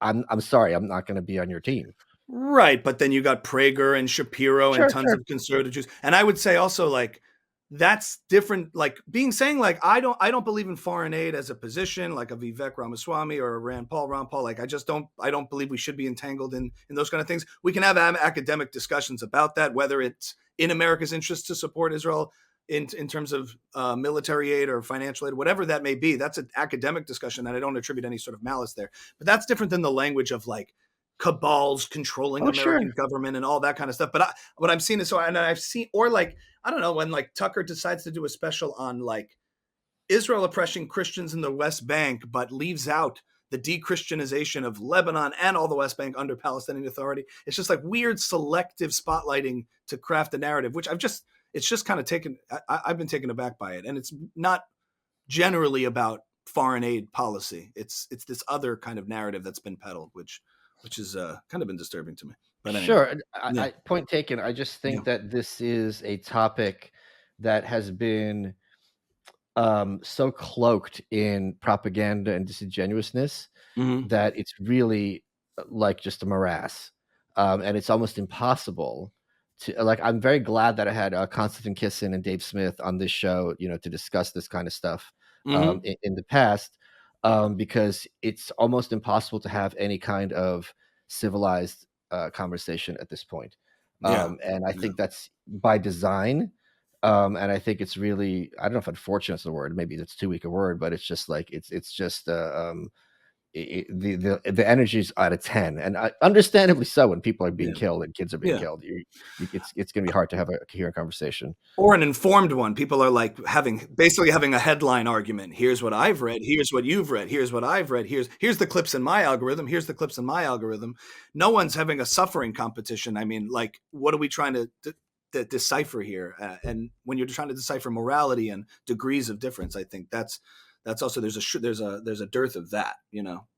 I'm sorry, I'm not going to be on your team. Right, but then you got Prager and Shapiro and tons of conservative Jews. And I would say also like that's different. Like saying like I don't believe in foreign aid as a position, like a Vivek Ramaswamy or a Ron Paul. Like I don't believe we should be entangled in those kind of things. We can have academic discussions about that, whether it's in America's interest to support Israel in terms of military aid or financial aid, whatever that may be. That's an academic discussion, and I don't attribute any sort of malice there. But that's different than the language of like cabals controlling American government and all that kind of stuff. But what I'm seeing is and I've seen, or like, I don't know, when like Tucker decides to do a special on like Israel oppressing Christians in the West Bank, but leaves out the de-Christianization of Lebanon and all the West Bank under Palestinian Authority. It's just like weird selective spotlighting to craft a narrative, which it's just kind of I've been taken aback by it. And it's not generally about foreign aid policy. It's this other kind of narrative that's been peddled, which has kind of been disturbing to me. But anyway. Sure. I point taken. I just think that this is a topic that has been so cloaked in propaganda and disingenuousness that it's really like just a morass. And it's almost impossible to like, I'm very glad that I had Konstantin Kisin and Dave Smith on this show, to discuss this kind of stuff in the past, because it's almost impossible to have any kind of civilized conversation at this point. Yeah. And I think that's by design. And I think it's really, I don't know if unfortunate is the word, maybe that's too weak a word, but it's just like it's just the energy is at a 10, and understandably so. When people are being Yeah. killed and kids are being Yeah. killed, it's going to be hard to have a coherent conversation. Or an informed one. People are like basically having a headline argument. Here's what I've read. Here's what you've read. Here's what I've read. Here's the clips in my algorithm. Here's the clips in my algorithm. No one's having a suffering competition. I mean, like, what are we trying to decipher here? And when you're trying to decipher morality and degrees of difference, I think that's also there's a dearth of that.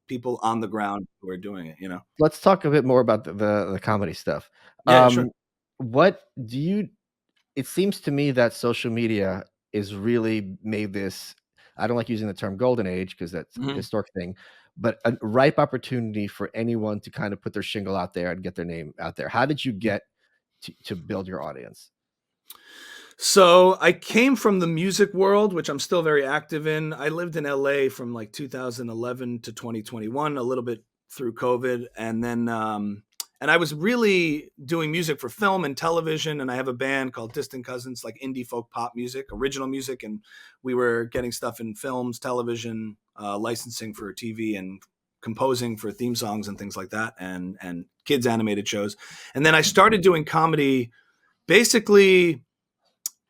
People on the ground who are doing it. Let's talk a bit more about the comedy stuff. Yeah, sure. What do you? It seems to me that social media is really made this. I don't like using the term golden age because that's a Mhm. historic thing, but a ripe opportunity for anyone to kind of put their shingle out there and get their name out there. How did you get to build your audience? So I came from the music world, which I'm still very active in. I lived in LA from like 2011 to 2021, a little bit through COVID. And I was really doing music for film and television. And I have a band called Distant Cousins, like indie folk pop music, original music. And we were getting stuff in films, television, licensing for TV, and composing for theme songs and things like that, and kids animated shows. And then I started doing comedy basically,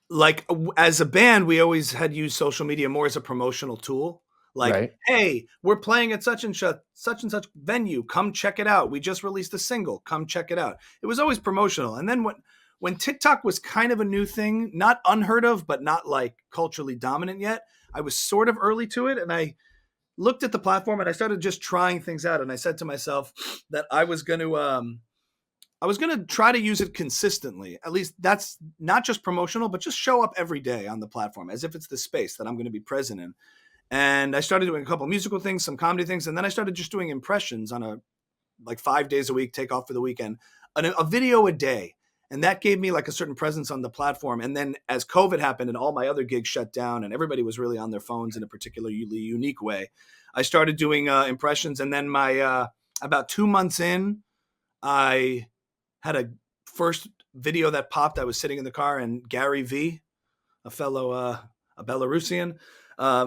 like, as a band, we always had used social media more as a promotional tool. Like, Right. hey, we're playing at such and such venue. Come check it out. We just released a single. Come check it out. It was always promotional. And then when TikTok was kind of a new thing, not unheard of, but not like culturally dominant yet, I was sort of early to it. And I looked at the platform and I started just trying things out. And I said to myself that I was going to try to use it consistently. At least that's not just promotional, but just show up every day on the platform as if it's the space that I'm going to be present in. And I started doing a couple musical things, some comedy things, and then I started just doing impressions on like 5 days a week, take off for the weekend, a video a day. And that gave me like a certain presence on the platform. And then as COVID happened and all my other gigs shut down and everybody was really on their phones in a particularly unique way, I started doing impressions. And then about 2 months in, I had a first video that popped. I was sitting in the car, and Gary V, a fellow, a Belarusian,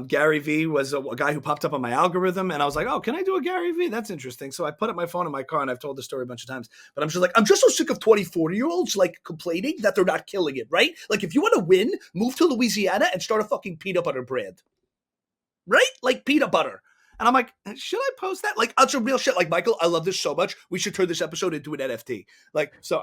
Gary V was a guy who popped up on my algorithm, and I was like, oh, can I do a Gary V? That's interesting. So I put up my phone in my car, and I've told the story a bunch of times, but I'm just so sick of 24-year-olds like complaining that they're not killing it, right? Like, if you want to win, move to Louisiana and start a fucking peanut butter brand, right? Like peanut butter. And I'm like, should I post that? Like, that's some real shit. Like, Michael, I love this so much. We should turn this episode into an NFT. Like, so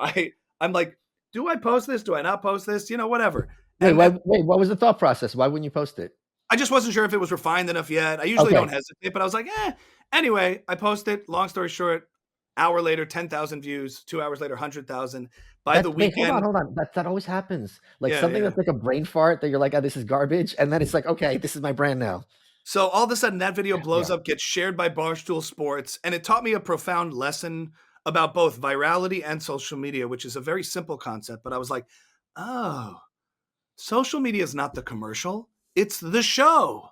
I'm like, do I post this? Do I not post this? Whatever. Wait, what was the thought process? Why wouldn't you post it? I just wasn't sure if it was refined enough yet. I usually don't hesitate, but I was like, Anyway, I posted. Long story short, hour later, 10,000 views. 2 hours later, 100,000. By the weekend. Wait, hold on. That always happens. Like Yeah, something yeah. that's like a brain fart that you're like, oh, this is garbage. And then it's like, okay, this is my brand now. So all of a sudden that video blows up, gets shared by Barstool Sports, and it taught me a profound lesson about both virality and social media, which is a very simple concept. But I was like, oh, social media is not the commercial. It's the show.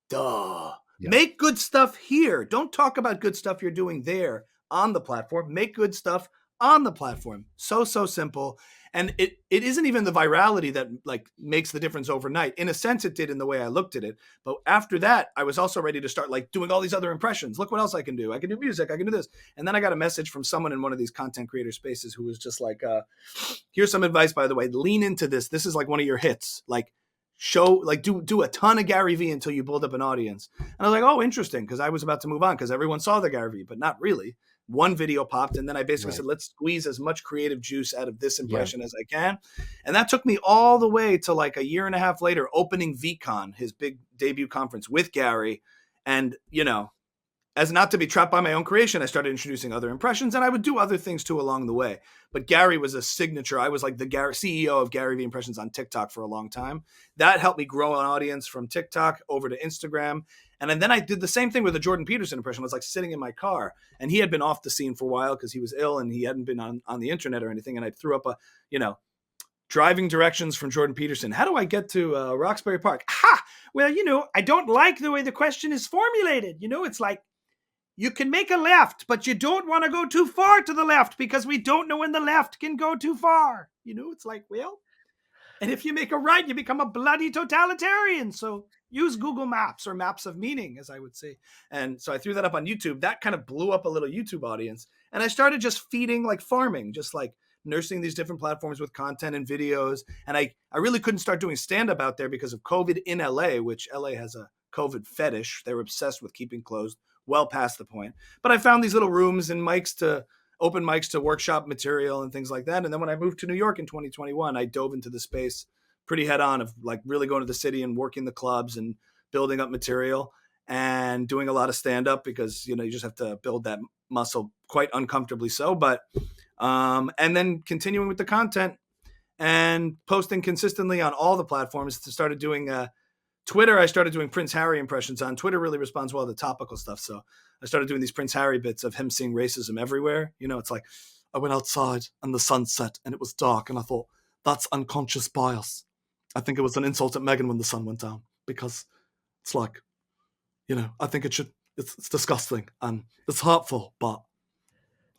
Duh. Yeah. Make good stuff here. Don't talk about good stuff you're doing there on the platform. Make good stuff on the platform. So simple. And it isn't even the virality that like makes the difference overnight. In a sense, it did in the way I looked at it. But after that, I was also ready to start like doing all these other impressions. Look what else I can do. I can do music. I can do this. And then I got a message from someone in one of these content creator spaces who was just like, here's some advice, by the way. Lean into this. This is like one of your hits. Like, do a ton of Gary V until you build up an audience. And I was like, oh, interesting, because I was about to move on because everyone saw the Gary V, but not really. One video popped, and then I basically said, let's squeeze as much creative juice out of this impression as I can. And that took me all the way to like a year and a half later, opening VCon, his big debut conference with Gary. And, as not to be trapped by my own creation, I started introducing other impressions, and I would do other things too along the way. But Gary was a signature. I was like the CEO of Gary V Impressions on TikTok for a long time. That helped me grow an audience from TikTok over to Instagram. And then I did the same thing with the Jordan Peterson impression. I was like sitting in my car, and he had been off the scene for a while because he was ill and he hadn't been on the internet or anything. And I threw up driving directions from Jordan Peterson. How do I get to Roxbury Park? Ha! Well, I don't like the way the question is formulated. It's like, you can make a left, but you don't want to go too far to the left because we don't know when the left can go too far. It's like, well, and if you make a right, you become a bloody totalitarian. So use Google Maps or Maps of Meaning, as I would say. And so I threw that up on YouTube. That kind of blew up a little YouTube audience. And I started just feeding, like farming, just like nursing these different platforms with content and videos. And I really couldn't start doing stand-up out there because of COVID in LA, which LA has a COVID fetish. They're obsessed with keeping closed, well past the point. But I found these little rooms and open mics to workshop material and things like that. And then when I moved to New York in 2021, I dove into the space pretty head on of like really going to the city and working the clubs and building up material and doing a lot of stand up because, you just have to build that muscle quite uncomfortably so. But, and then continuing with the content and posting consistently on all the platforms. Started doing Twitter. I started doing Prince Harry impressions on Twitter. Really responds well to topical stuff. So I started doing these Prince Harry bits of him seeing racism everywhere. It's like, I went outside and the sun set and it was dark. And I thought, that's unconscious bias. I think it was an insult at Meghan when the sun went down because it's like, I think it's disgusting and it's hurtful, but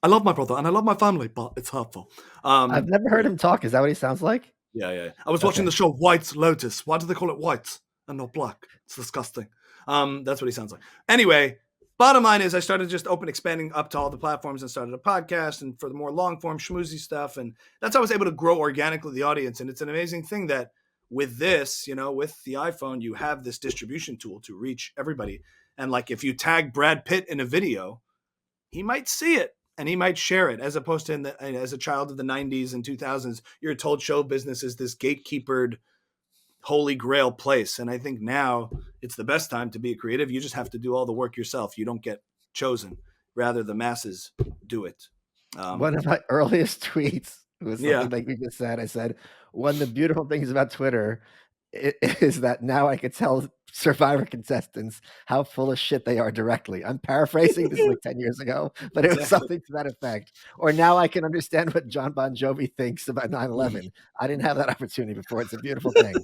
I love my brother and I love my family, but it's hurtful. I've never heard him talk. Is that what he sounds like? Yeah. I was watching the show White Lotus. Why do they call it white and not black? It's disgusting. That's what he sounds like. Anyway, bottom line is I started just expanding up to all the platforms and started a podcast and for the more long form schmoozy stuff. And that's how I was able to grow organically the audience. And it's an amazing thing that with this, with the iPhone, you have this distribution tool to reach everybody. And like, if you tag Brad Pitt in a video, he might see it and he might share it, as opposed to as a child of the 90s and 2000s, you're told show business is this gatekeepered holy grail place. And I think now it's the best time to be a creative. You just have to do all the work yourself. You don't get chosen. Rather, the masses do it. One of my earliest tweets was something like you just said. I said, one of the beautiful things about Twitter is that now I could tell Survivor contestants how full of shit they are directly. I'm paraphrasing this like 10 years ago, but it was something to that effect. Or now I can understand what John Bon Jovi thinks about 9/11. I didn't have that opportunity before. It's a beautiful thing.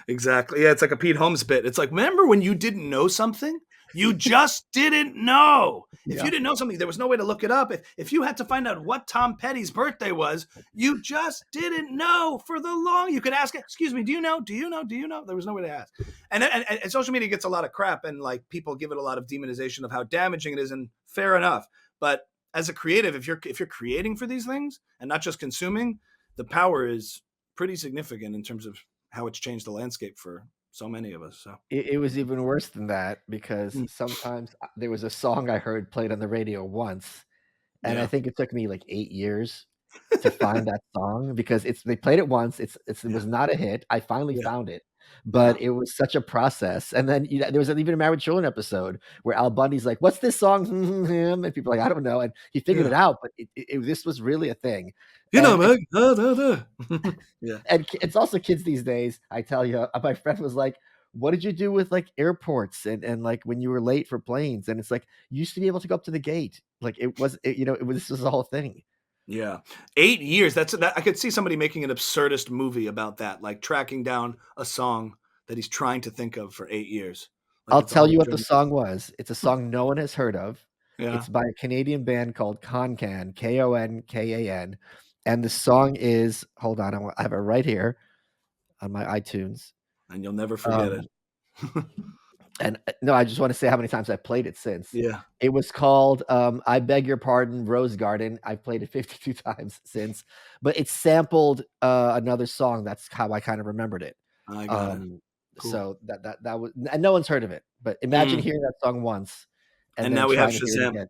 Exactly. Yeah, it's like a Pete Holmes bit. It's like, remember when you didn't know something? You just didn't know. If you didn't know something, there was no way to look it up. If you had to find out what Tom Petty's birthday was, you just didn't know for the long. You could ask, excuse me, do you know? Do you know? Do you know? There was no way to ask. And social media gets a lot of crap, and like people give it a lot of demonization of how damaging it is, and fair enough. But as a creative, if you're creating for these things and not just consuming, the power is pretty significant in terms of how it's changed the landscape for so many of us. So it was even worse than that, because sometimes there was a song I heard played on the radio once, and I think it took me like 8 years to find that song, because they played it once. It was not a hit. I finally found it, but it was such a process. And then there was even a Married Children episode where Al Bundy's like, "What's this song?" And people are like, "I don't know," and he figured it out. But this was really a thing. Meg. And it's also kids these days. I tell you, my friend was like, "What did you do with like airports and like when you were late for planes?" And it's like, you used to be able to go up to the gate. Like this was the whole thing. Yeah. 8 years. That I could see somebody making an absurdist movie about that, like tracking down a song that he's trying to think of for 8 years. Like, I'll tell you what the song was. It's a song no one has heard of. Yeah. It's by a Canadian band called Konkan, Konkan. And the song is, hold on, I have it right here on my iTunes. And you'll never forget it. And no, I just want to say how many times I've played it since. Yeah. It was called I Beg Your Pardon, Rose Garden. I've played it 52 times since, but it sampled another song. That's how I kind of remembered it. I got it. Cool. So that was, and no one's heard of it, but imagine hearing that song once. And now we have Shazam.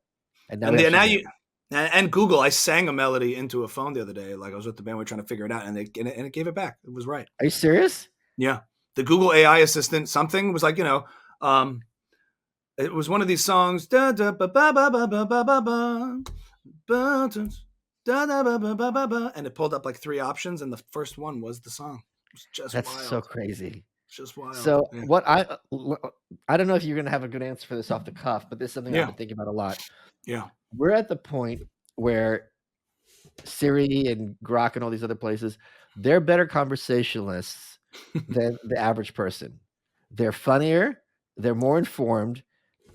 And Google. I sang a melody into a phone the other day. Like I was with the band, we were trying to figure it out, and it gave it back. It was right. Are you serious? Yeah. The Google AI assistant, something was like, it was one of these songs. And it pulled up like 3 options, and the first one was the song. It was just That's wild. so crazy. It's just wild. So what I don't know if you're gonna have a good answer for this off the cuff, but this is something I've been thinking about a lot. Yeah. We're at the point where Siri and Grok and all these other places, they're better conversationalists than the average person. They're funnier, they're more informed,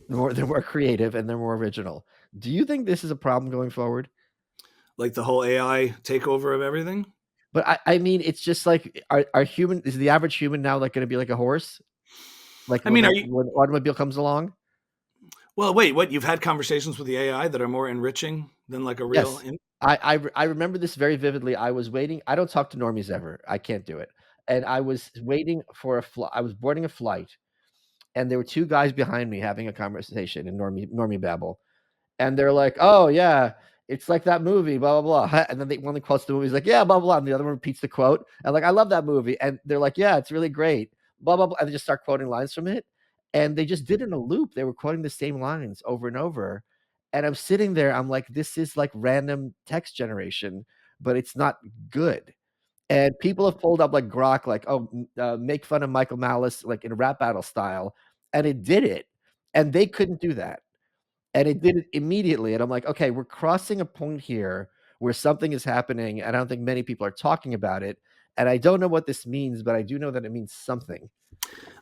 they're more creative, and they're more original. Do you think this is a problem going forward? Like the whole AI takeover of everything. But I mean, it's just like, are human is the average human now like going to be like a horse? Like I mean, are you? when automobile comes along? Well, wait. What? You've had conversations with the AI that are more enriching than like a real. Yes. I remember this very vividly. I was waiting. I don't talk to normies ever. I can't do it. And I was waiting for a flight. I was boarding a flight, and there were two guys behind me having a conversation in normie babble. And they're like, "Oh yeah, it's like that movie, blah blah blah." And then one of the quotes the movie is like, "Yeah, blah blah," and the other one repeats the quote. And like, "I love that movie," and they're like, "Yeah, it's really great, blah blah blah," and they just start quoting lines from it. And they just did it in a loop. They were quoting the same lines over and over. And I'm sitting there. I'm like, "This is like random text generation, but it's not good." And people have pulled up like Grok, like, "Oh, make fun of Michael Malice like in rap battle style," and it did it, and they couldn't do that. And it did it immediately, and I'm like, "Okay, we're crossing a point here where something is happening, and I don't think many people are talking about it, and I don't know what this means, but I do know that it means something."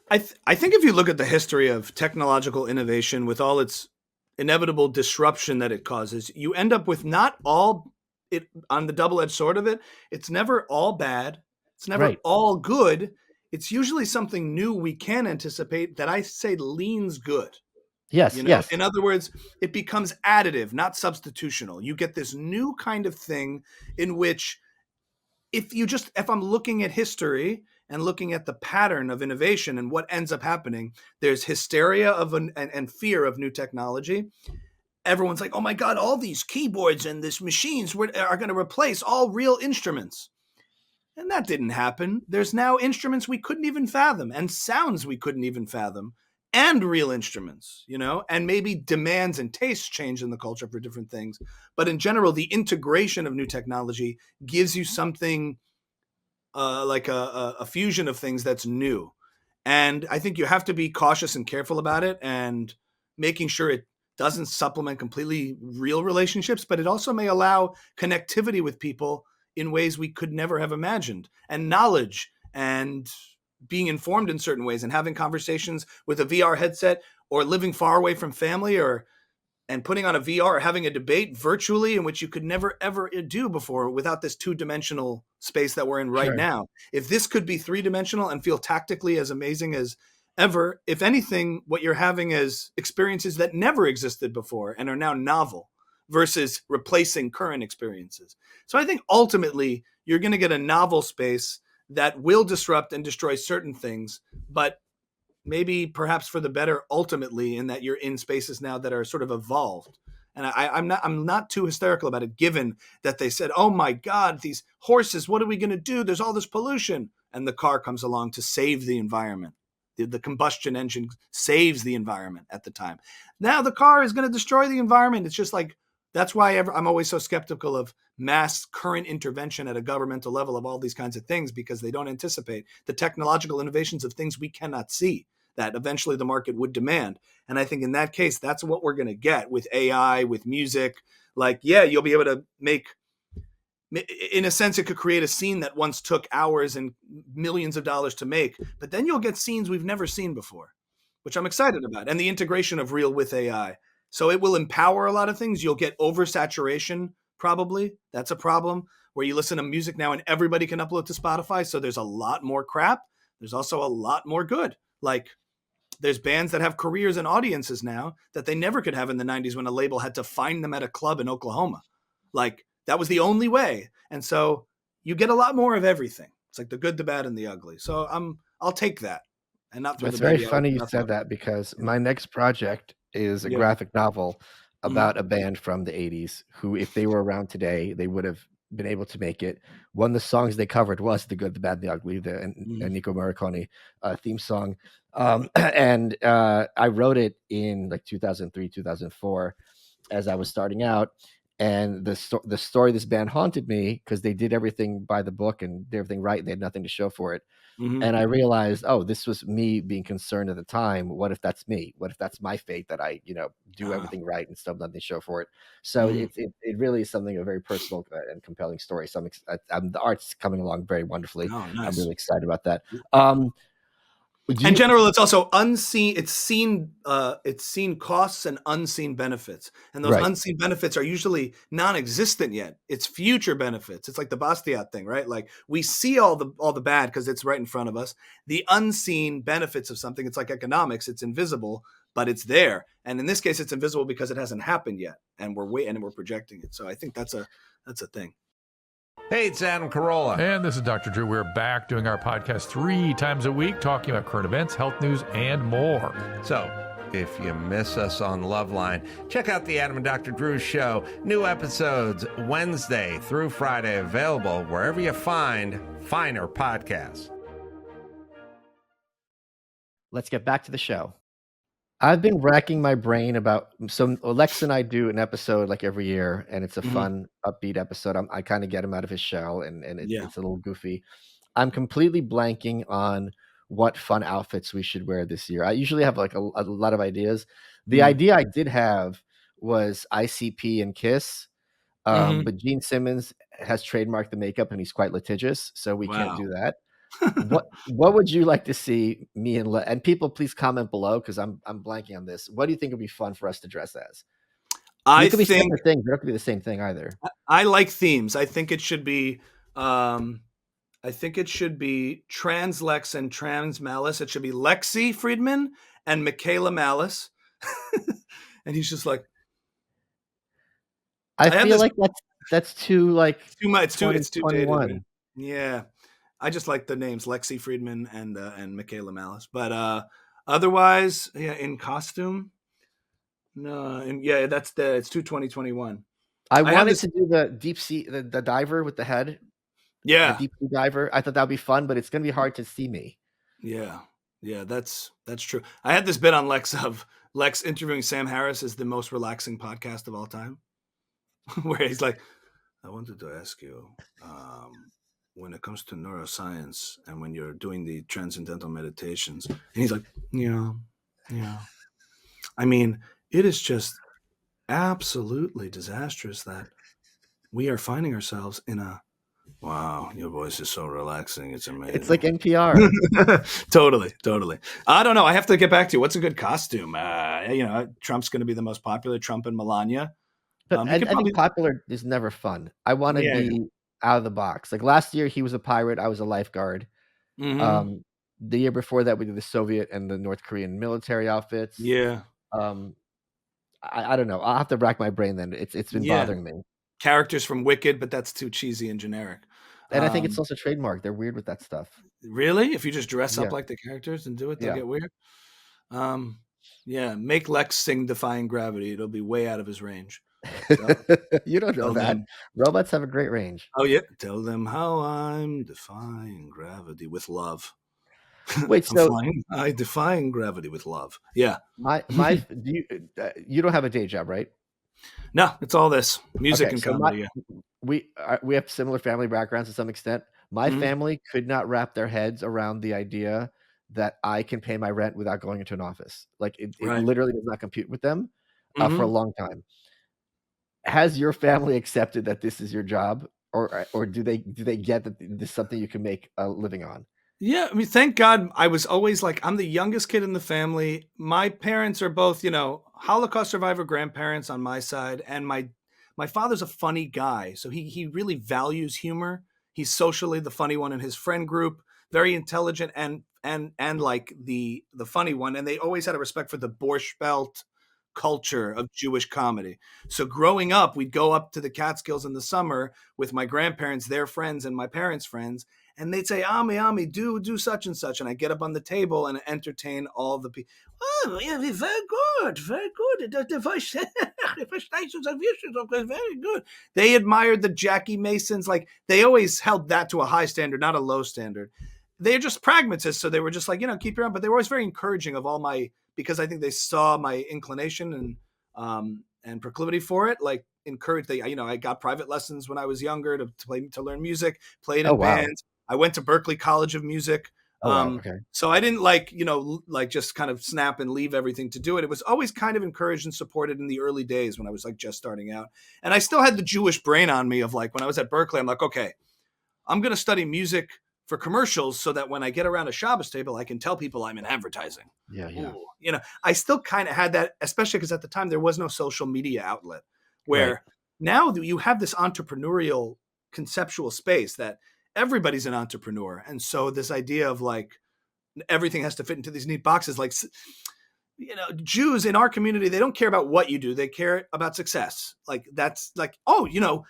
I think if you look at the history of technological innovation with all its inevitable disruption that it causes, you end up with not all it on the double-edged sword of it. It's never all bad. It's never Right. all good. It's usually something new we can anticipate that I say leans good. Yes, In yes. other words, it becomes additive, not substitutional. You get this new kind of thing in which if I'm looking at history and looking at the pattern of innovation and what ends up happening, there's hysteria and fear of new technology. Everyone's like, oh my God, all these keyboards and these machines are going to replace all real instruments. And that didn't happen. There's now instruments we couldn't even fathom and sounds we couldn't even fathom and real instruments, and maybe demands and tastes change in the culture for different things. But in general, the integration of new technology gives you something like a fusion of things that's new. And I think you have to be cautious and careful about it and making sure it doesn't supplement completely real relationships, but it also may allow connectivity with people in ways we could never have imagined, and knowledge and being informed in certain ways and having conversations with a VR headset or living far away from family and putting on a VR or having a debate virtually in which you could never ever do before without this two-dimensional space that we're in right Sure. now. If this could be three-dimensional and feel tactically as amazing as ever, if anything, what you're having is experiences that never existed before and are now novel versus replacing current experiences. So I think ultimately you're going to get a novel space that will disrupt and destroy certain things, but maybe perhaps for the better ultimately, in that you're in spaces now that are sort of evolved. And I'm not too hysterical about it, given that they said, oh my God, these horses, what are we going to do? There's all this pollution. And the car comes along to save the environment. The combustion engine saves the environment at the time. Now the car is going to destroy the environment. It's just like, that's why I'm always so skeptical of mass current intervention at a governmental level of all these kinds of things, because they don't anticipate the technological innovations of things we cannot see that eventually the market would demand. And I think in that case, that's what we're going to get with AI, with music. Like, yeah, you'll be able to make, in a sense, it could create a scene that once took hours and millions of dollars to make, but then you'll get scenes we've never seen before, which I'm excited about. And the integration of real with AI. So it will empower a lot of things. You'll get oversaturation, probably. That's a problem, where you listen to music now and everybody can upload to Spotify. So there's a lot more crap. There's also a lot more good. Like, there's bands that have careers and audiences now that they never could have in the 90s, when a label had to find them at a club in Oklahoma. Like, that was the only way. And so you get a lot more of everything. It's like the good, the bad, and the ugly. So I'll take that and not throw It's the very baby out with funny you the said bathwater. that, because Yeah. my next project is a Yeah. graphic novel Mhm. about a band from the 80s who, if they were around today, they would have been able to make it. One of the songs they covered was The Good, the Bad, the Ugly, the Mhm. Nico Morricone theme song. And I wrote it in like 2003, 2004 as I was starting out. And the story of this band haunted me because they did everything by the book and did everything right. They had nothing to show for it. Mhm. And I realized, oh, this was me being concerned at the time. What if that's me? What if that's my fate, that I, do Ah. everything right and still nothing to show for it? So Mhm. it really is something, a very personal and compelling story. So the art's coming along very wonderfully. Oh, I'm nice. really excited about that. Um, In general, it's also unseen. It's seen costs and unseen benefits, and those Right. unseen benefits are usually non-existent yet. It's future benefits. It's like the Bastiat thing, right? Like we see all the bad because it's right in front of us. The unseen benefits of something, it's like economics. It's invisible, but it's there. And in this case, it's invisible because it hasn't happened yet, and we're waiting and we're projecting it. So I think that's a thing. Hey, it's Adam Carolla. And this is Dr. Drew. We're back doing our podcast 3 times a week, talking about current events, health news, and more. So, if you miss us on Loveline, check out the Adam and Dr. Drew show. New episodes Wednesday through Friday, available wherever you find finer podcasts. Let's get back to the show. I've been racking my brain about Alexa and I do an episode like every year, and it's a fun, upbeat episode. I kind of get him out of his shell, and it's a little goofy. I'm completely blanking on what fun outfits we should wear this year. I usually have like a lot of ideas. The idea I did have was ICP and Kiss, but Gene Simmons has trademarked the makeup, and he's quite litigious, so we can't do that. What would you like to see me and people please comment below, because I'm blanking on this. What do you think would be fun for us to dress as? I could be think separate things. It don't have to be the same thing either. I like themes. I think it should be trans Lex and trans Malice. It should be Lexi Friedman and Michaela Malice. And he's just like, I feel like that's too like too much. It's too dated. 21. Yeah. I just like the names Lexi Friedman and Michaela Malice. But otherwise, yeah, in costume. No, and yeah, it's too 2021. I wanted to do the deep sea, the diver with the head. Yeah. The deep sea diver. I thought that'd be fun, but it's gonna be hard to see me. Yeah. Yeah, that's true. I had this bit on Lex interviewing Sam Harris as the most relaxing podcast of all time. Where he's like, I wanted to ask you, when it comes to neuroscience and when you're doing the transcendental meditations, and he's like, yeah. I mean, it is just absolutely disastrous that we are finding ourselves in a, wow, your voice is so relaxing. It's amazing. It's like NPR. Totally. I don't know. I have to get back to you. What's a good costume? Trump's going to be the most popular, Trump and Melania. But I think popular is never fun. I want to be out of the box. Like last year, he was a pirate. I was a lifeguard. The year before that, we did the Soviet and the North Korean military outfits. Yeah. I don't know. I'll have to rack my brain then. It's been bothering me. Characters from Wicked, but that's too cheesy and generic. And I think it's also trademarked. They're weird with that stuff. Really? If you just dress up like the characters and do it, they'll get weird? Make Lex sing Defying Gravity. It'll be way out of his range. So, you don't know that. Robots have a great range. Oh, yeah. Tell them how I'm defying gravity with love. Wait, so I defying gravity with love. Yeah. You don't have a day job, right? No, it's all this music and comedy. We have similar family backgrounds to some extent. My family could not wrap their heads around the idea that I can pay my rent without going into an office. Like it literally does not compute with them for a long time. Has your family accepted that this is your job, or do they get that this is something you can make a living on? Yeah, I mean, thank God I was always like, I'm the youngest kid in the family. My parents are both, Holocaust survivor grandparents on my side, and my father's a funny guy, so he really values humor. He's socially the funny one in his friend group, very intelligent and like the funny one, and they always had a respect for the Borscht Belt culture of Jewish comedy. So growing up, we'd go up to the Catskills in the summer with my grandparents, their friends, and my parents' friends, and they'd say, Ami, do such and such, and I get up on the table and entertain all the people. Oh, yeah, very good. Very good. They admired the Jackie Masons. Like, they always held that to a high standard, not a low standard. They're just pragmatists, so they were just like, keep your own, but they were always very encouraging of all my, because I think they saw my inclination and proclivity for it, like encouraged. I got private lessons when I was younger to learn music, played in bands. I went to Berklee College of Music. So I didn't just kind of snap and leave everything to do it. It was always kind of encouraged and supported in the early days when I was like just starting out. And I still had the Jewish brain on me of like, when I was at Berklee, I'm like, okay, I'm going to study music for commercials so that when I get around a Shabbos table, I can tell people I'm in advertising. Yeah, yeah. Ooh, you know, I still kind of had that, especially because at the time there was no social media outlet where Right. now you have this entrepreneurial conceptual space that everybody's an entrepreneur. And so this idea of like everything has to fit into these neat boxes, like, you know, Jews in our community, they don't care about what you do. They care about success. Like that's like, oh, you know,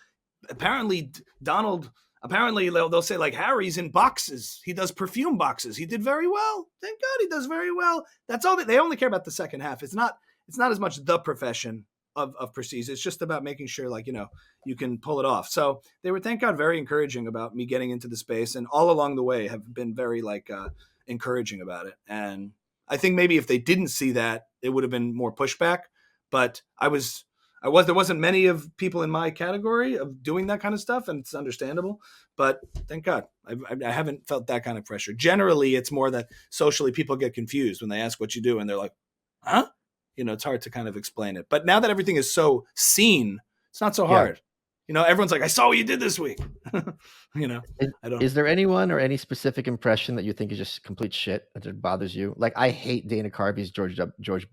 apparently they'll say like Harry's in boxes. He does perfume boxes. He did very well. Thank God he does very well. That's all they only care about the second half. It's not as much the profession of prestige. It's just about making sure like, you know, you can pull it off. So they were, thank God, very encouraging about me getting into the space, and all along the way have been very like encouraging about it. And I think maybe if they didn't see that, it would have been more pushback, but there wasn't many of people in my category of doing that kind of stuff, and it's understandable. But thank God, I haven't felt that kind of pressure. Generally, it's more that socially people get confused when they ask what you do, and they're like, "Huh?" You know, it's hard to kind of explain it. But now that everything is so seen, it's not so hard. You know, everyone's like, "I saw what you did this week." You know, Is there anyone or any specific impression that you think is just complete shit that bothers you? Like, I hate Dana Carvey's George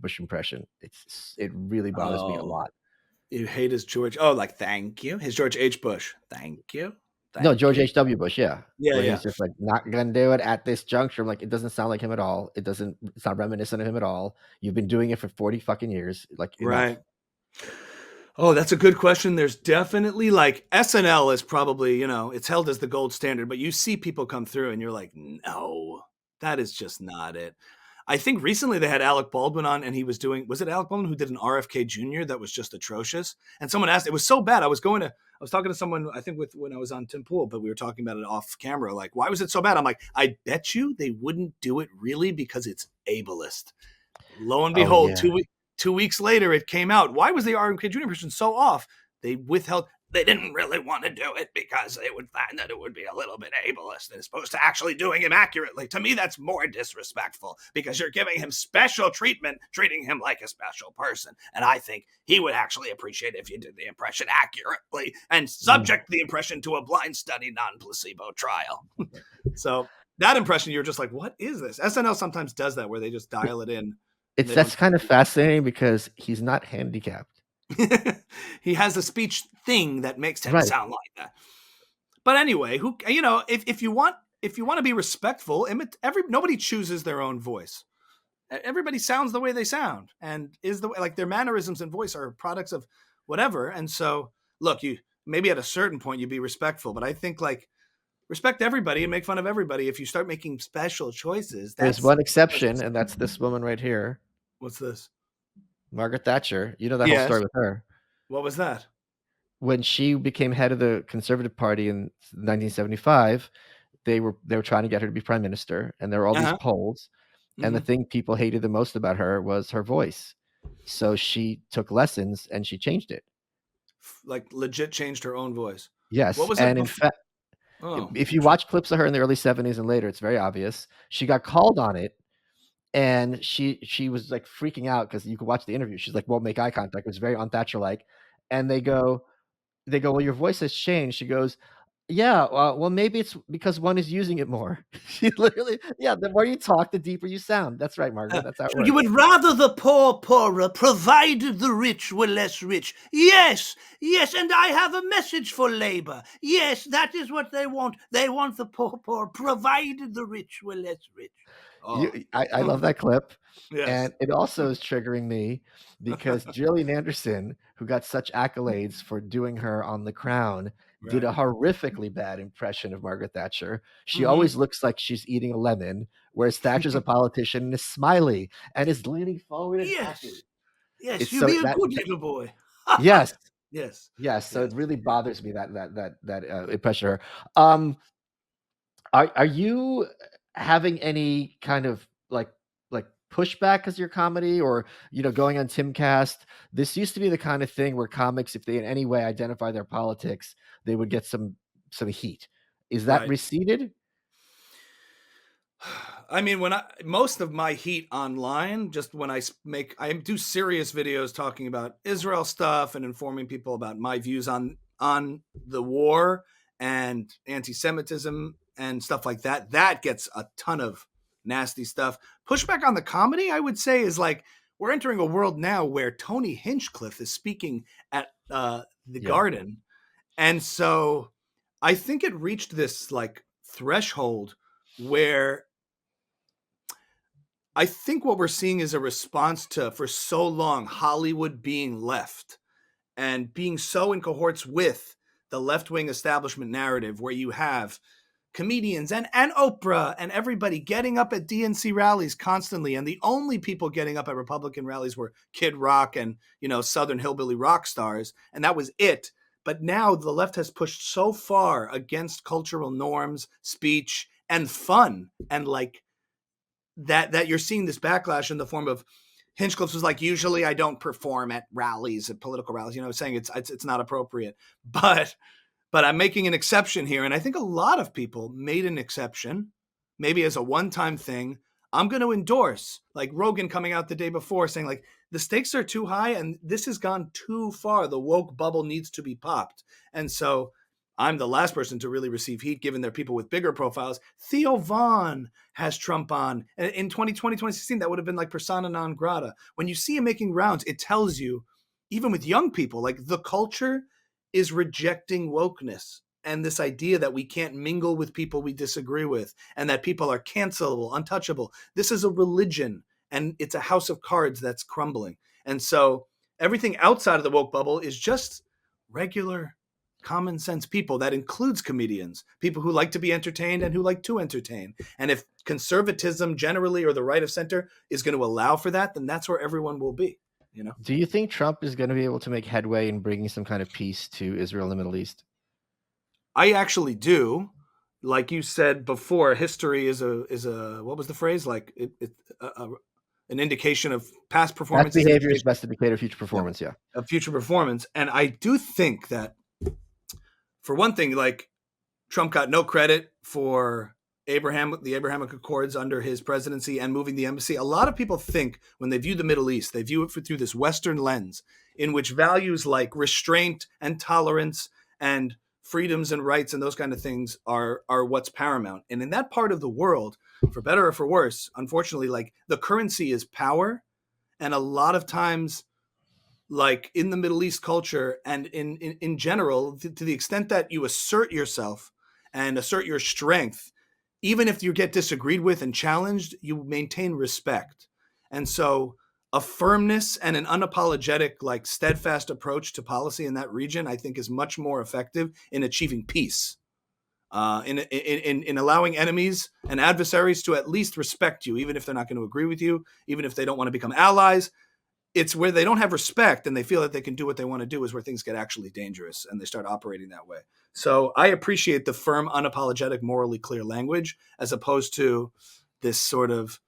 Bush impression. It really bothers me a lot. You hate his George. Oh, like thank you. His George H. Bush. Thank you. No, George H.W. Bush, yeah. Yeah, Where yeah. he's just like, not gonna do it at this juncture. I'm like, it doesn't sound like him at all. It's not reminiscent of him at all. You've been doing it for 40 fucking years. Like, enough. Right. Oh, that's a good question. There's definitely like SNL is probably, you know, it's held as the gold standard, but you see people come through and you're like, no, that is just not it. I think recently they had Alec Baldwin on, and was it Alec Baldwin who did an RFK Jr. that was just atrocious? And someone asked, it was so bad. I was talking to someone, I think when I was on Tim Pool, but we were talking about it off camera. Like, why was it so bad? I'm like, I bet you they wouldn't do it really because it's ableist. Lo and behold, 2 weeks later, it came out. Why was the RFK Jr. impression so off? They withheld. They didn't really want to do it because they would find that it would be a little bit ableist as opposed to actually doing him accurately. To me, that's more disrespectful because you're giving him special treatment, treating him like a special person. And I think he would actually appreciate if you did the impression accurately and subject the impression to a blind study, non-placebo trial. So that impression, you're just like, what is this? SNL sometimes does that where they just dial it in. That's kind of fascinating because he's not handicapped. He has a speech thing that makes him sound like that. But anyway, if you want to be respectful, nobody chooses their own voice. Everybody sounds the way they sound, and their mannerisms and voice are products of whatever. And so, look, you maybe at a certain point you'd be respectful, but I think like respect everybody and make fun of everybody. If you start making special choices, there's one exception, and that's this woman right here. What's this? Margaret Thatcher. You know that whole story with her. What was that? When she became head of the Conservative Party in 1975, they were trying to get her to be prime minister, and there were all these polls. And the thing people hated the most about her was her voice. So she took lessons and she changed it. Like legit changed her own voice. Yes. What was and in fact, if you watch clips of her in the early 70s and later, it's very obvious. She got called on it. And she was like freaking out because you could watch the interview. She's like, won't make eye contact. It was very un-Thatcher-like. And they go, well, your voice has changed. She goes, yeah, well, maybe it's because one is using it more. She literally, the more you talk, the deeper you sound. That's right, Margaret. That's how it works. You would rather the poor poorer, provided the rich were less rich. Yes, and I have a message for Labour. Yes, that is what they want. They want the poor poor, provided the rich were less rich. I love that clip. Yes. And it also is triggering me because Gillian Anderson, who got such accolades for doing her on The Crown, did a horrifically bad impression of Margaret Thatcher. She always looks like she's eating a lemon, whereas Thatcher's a politician and is smiley and is leaning forward and happy. Yes, you be a good little boy. Yes. Yes. So it really bothers me that impression of her. Are you having any kind of like pushback because your comedy, or going on Timcast? This used to be the kind of thing where comics, if they in any way identify their politics, they would get some heat. Is that receded? I mean, most of my heat online, just when I do serious videos talking about Israel stuff and informing people about my views on the war and anti-Semitism and stuff like that. That gets a ton of nasty stuff. Pushback on the comedy, I would say, is like we're entering a world now where Tony Hinchcliffe is speaking at the Garden. And so I think it reached this like threshold where I think what we're seeing is a response to, for so long, Hollywood being left and being so in cohorts with the left-wing establishment narrative, where you have comedians and Oprah and everybody getting up at DNC rallies constantly. And the only people getting up at Republican rallies were Kid Rock and, Southern hillbilly rock stars. And that was it. But now the left has pushed so far against cultural norms, speech, and fun. And like that you're seeing this backlash in the form of Hinchcliffe was like, usually I don't perform at rallies, at political rallies, saying it's not appropriate. But I'm making an exception here. And I think a lot of people made an exception, maybe as a one-time thing. I'm going to endorse, like Rogan coming out the day before saying like, the stakes are too high and this has gone too far. The woke bubble needs to be popped. And so I'm the last person to really receive heat, given there are people with bigger profiles. Theo Vaughn has Trump on. And in 2020, 2016, that would have been like persona non grata. When you see him making rounds, it tells you, even with young people, like the culture is rejecting wokeness and this idea that we can't mingle with people we disagree with and that people are cancelable, untouchable. This is a religion and it's a house of cards that's crumbling. And so everything outside of the woke bubble is just regular common sense people. That includes comedians, people who like to be entertained and who like to entertain. And if conservatism generally, or the right of center, is going to allow for that, then that's where everyone will be. Do you think Trump is going to be able to make headway in bringing some kind of peace to Israel and the Middle East? I actually do. Like you said before, history is a what was the phrase? Like an indication of past performance. Past behavior is best indicator of future performance. Yeah, of future performance. And I do think that, for one thing, like Trump got no credit for the Abrahamic Accords under his presidency and moving the embassy. A lot of people think when they view the Middle East, they view it through this Western lens in which values like restraint and tolerance and freedoms and rights and those kind of things are what's paramount. And in that part of the world, for better or for worse, unfortunately, like the currency is power. And a lot of times, like in the Middle East culture and in general, to the extent that you assert yourself and assert your strength, even if you get disagreed with and challenged, you maintain respect. And so a firmness and an unapologetic, like steadfast approach to policy in that region, I think is much more effective in achieving peace, in allowing enemies and adversaries to at least respect you, even if they're not going to agree with you, even if they don't want to become allies. It's where they don't have respect and they feel that they can do what they want to do is where things get actually dangerous and they start operating that way. So I appreciate the firm, unapologetic, morally clear language, as opposed to this sort of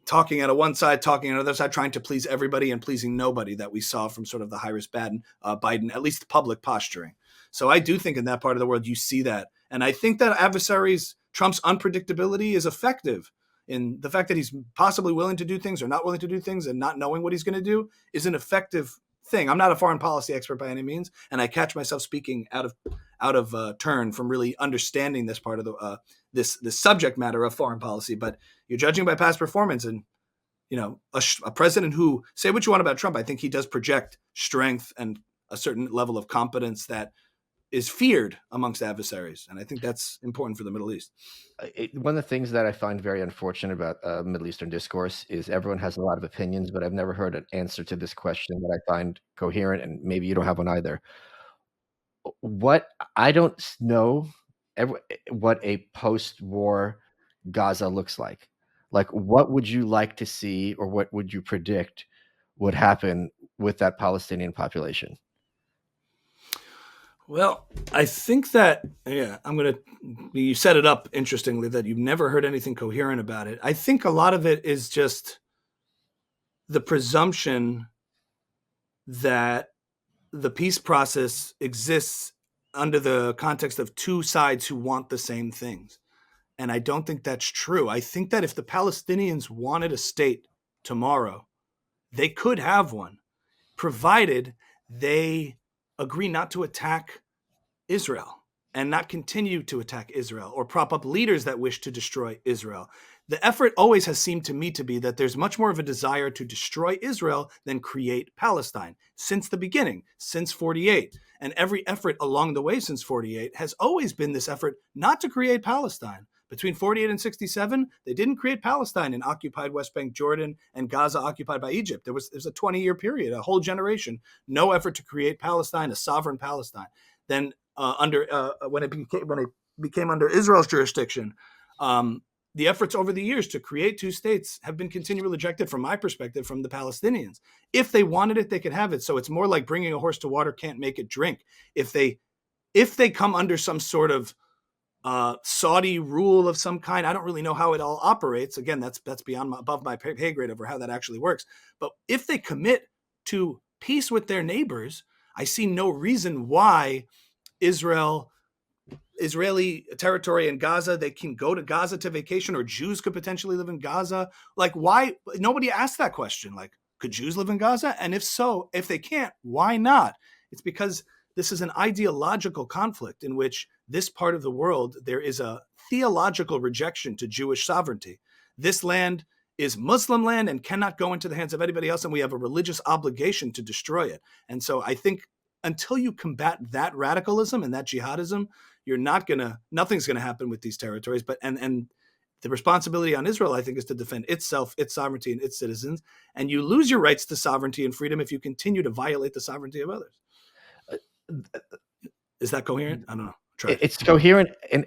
talking out of one side, talking on the other side, trying to please everybody and pleasing nobody that we saw from sort of the high-risk Biden, at least public posturing. So I do think in that part of the world, you see that. And I think that Trump's unpredictability is effective. In the fact that he's possibly willing to do things or not willing to do things and not knowing what he's going to do is an effective thing. I'm not a foreign policy expert by any means, and I catch myself speaking out of turn from really understanding this part of the this subject matter of foreign policy. But you're judging by past performance, and a president who, say what you want about Trump, I think he does project strength and a certain level of competence that is feared amongst adversaries. And I think that's important for the Middle East. One of the things that I find very unfortunate about Middle Eastern discourse is everyone has a lot of opinions, but I've never heard an answer to this question that I find coherent, and maybe you don't have one either. I don't know what a post-war Gaza looks like. Like, what would you like to see, or what would you predict would happen with that Palestinian population? Well, I think that, you set it up interestingly that you've never heard anything coherent about it. I think a lot of it is just the presumption that the peace process exists under the context of two sides who want the same things. And I don't think that's true. I think that if the Palestinians wanted a state tomorrow, they could have one, provided they agree not to attack Israel. and not continue to attack Israel or prop up leaders that wish to destroy Israel. The effort always has seemed to me to be that there's much more of a desire to destroy Israel than create Palestine since the beginning, since 48. And every effort along the way since 48 has always been this effort not to create Palestine. Between 48 and 67, they didn't create Palestine in occupied West Bank, Jordan, and Gaza occupied by Egypt. There was a 20-year period, a whole generation, no effort to create Palestine, a sovereign Palestine. Then when it became under Israel's jurisdiction, the efforts over the years to create two states have been continually rejected from my perspective from the Palestinians. If they wanted it, they could have it. So it's more like bringing a horse to water can't make it drink. If they come under some sort of Saudi rule of some kind, I don't really know how it all operates. Again, that's above my pay grade over how that actually works. But if they commit to peace with their neighbors, I see no reason why Israeli territory in Gaza, they can go to Gaza to vacation, or Jews could potentially live in Gaza. Like, why? Nobody asked that question. Like, could Jews live in Gaza? And if so, if they can't, why not? It's because this is an ideological conflict in which this part of the world, there is a theological rejection to Jewish sovereignty. This land is Muslim land and cannot go into the hands of anybody else, and we have a religious obligation to destroy it. And so I think until you combat that radicalism and that jihadism, nothing's gonna happen with these territories. But and the responsibility on Israel, I think, is to defend itself, its sovereignty, and its citizens. And you lose your rights to sovereignty and freedom if you continue to violate the sovereignty of others. Is that coherent? I don't know. It's coherent in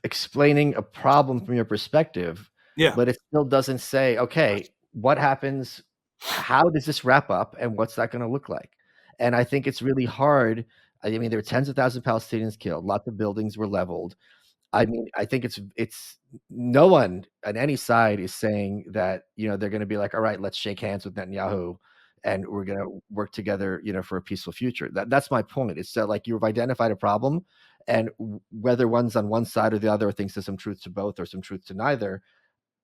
explaining a problem from your perspective. Yeah. But it still doesn't say, okay, what happens? How does this wrap up? And what's that going to look like? And I think it's really hard. I mean, there were tens of thousands of Palestinians killed. Lots of buildings were leveled. I mean, I think it's no one on any side is saying that, they're going to be like, all right, let's shake hands with Netanyahu and we're going to work together, for a peaceful future. That's my point. It's like you've identified a problem, and whether one's on one side or the other, or thinks there's some truth to both or some truth to neither,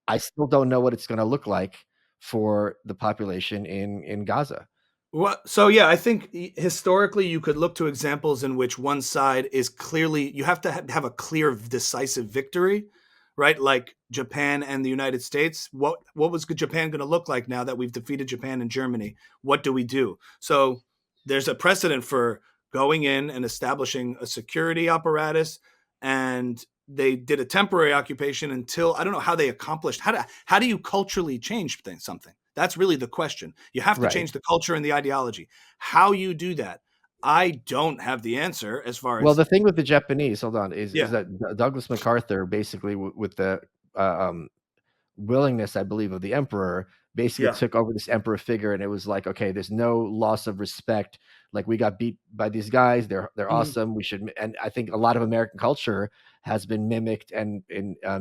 I still don't know what it's going to look like for the population in Gaza. Well, so yeah, I think historically you could look to examples in which one side is clearly, you have to have a clear, decisive victory, right? Like Japan and the United States. What was Japan going to look like now that we've defeated Japan and Germany? What do we do? So there's a precedent for going in and establishing a security apparatus, and they did a temporary occupation until, I don't know how they accomplished. How do you culturally change something? That's really the question. You have to change the culture and the ideology. How you do that, I don't have the answer as far as. Well, the thing with the Japanese, hold on, is that Douglas MacArthur basically with the willingness, I believe, of the emperor, basically took over this emperor figure, and it was like, okay, there's no loss of respect. Like, we got beat by these guys. They're awesome. We should, and I think a lot of American culture has been mimicked and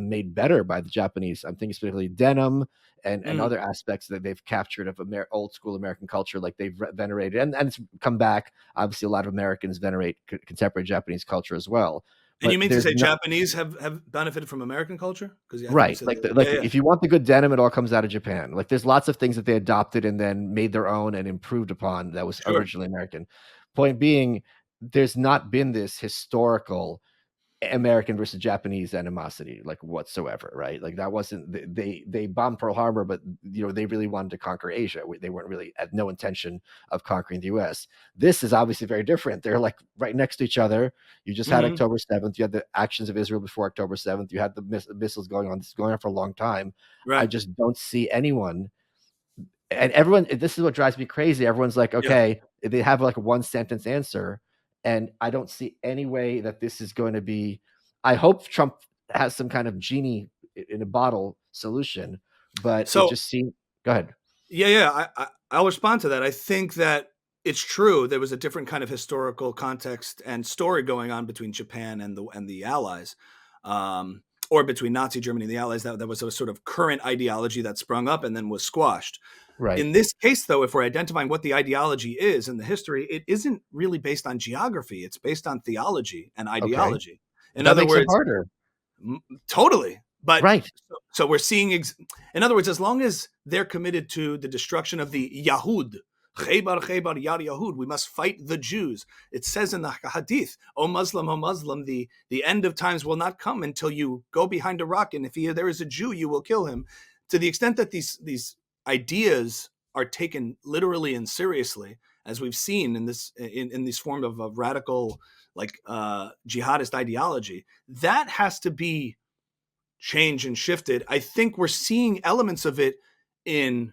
made better by the Japanese. I'm thinking specifically denim and other aspects that they've captured of old school American culture, like they've venerated, and it's come back. Obviously, a lot of Americans venerate contemporary Japanese culture as well. And you mean to say Japanese have benefited from American culture? Right. If you want the good denim, it all comes out of Japan. Like, there's lots of things that they adopted and then made their own and improved upon that was originally American. Point being, there's not been this historical American versus Japanese animosity, like, whatsoever, right? Like, that wasn't, they bombed Pearl Harbor, but they really wanted to conquer Asia. They weren't really, had no intention of conquering the US. This is obviously very different. They're like right next to each other. You just had October 7th. You had the actions of Israel before October 7th. You had the missiles going on. This is going on for a long time. Right. I just don't see anyone. And everyone, this is what drives me crazy. Everyone's like, okay, they have like a one sentence answer. And I don't see any way that this is going to be. I hope Trump has some kind of genie in a bottle solution, but it just seems. Go ahead. Yeah. I'll respond to that. I think that it's true. There was a different kind of historical context and story going on between Japan and the Allies, or between Nazi Germany and the Allies. That was a sort of current ideology that sprung up and then was squashed. Right. In this case, though, if we're identifying what the ideology is in the history, it isn't really based on geography. It's based on theology and ideology. Okay. In other words, harder. Totally. But right. So we're seeing, in other words, as long as they're committed to the destruction of the Yahud, Khaybar, Khaybar, Yad Yahud. We must fight the Jews. It says in the Hadith, O Muslim, the end of times will not come until you go behind a rock, and if there is a Jew, you will kill him. To the extent that these ideas are taken literally and seriously, as we've seen in this form of radical jihadist ideology, that has to be changed and shifted. I think we're seeing elements of it in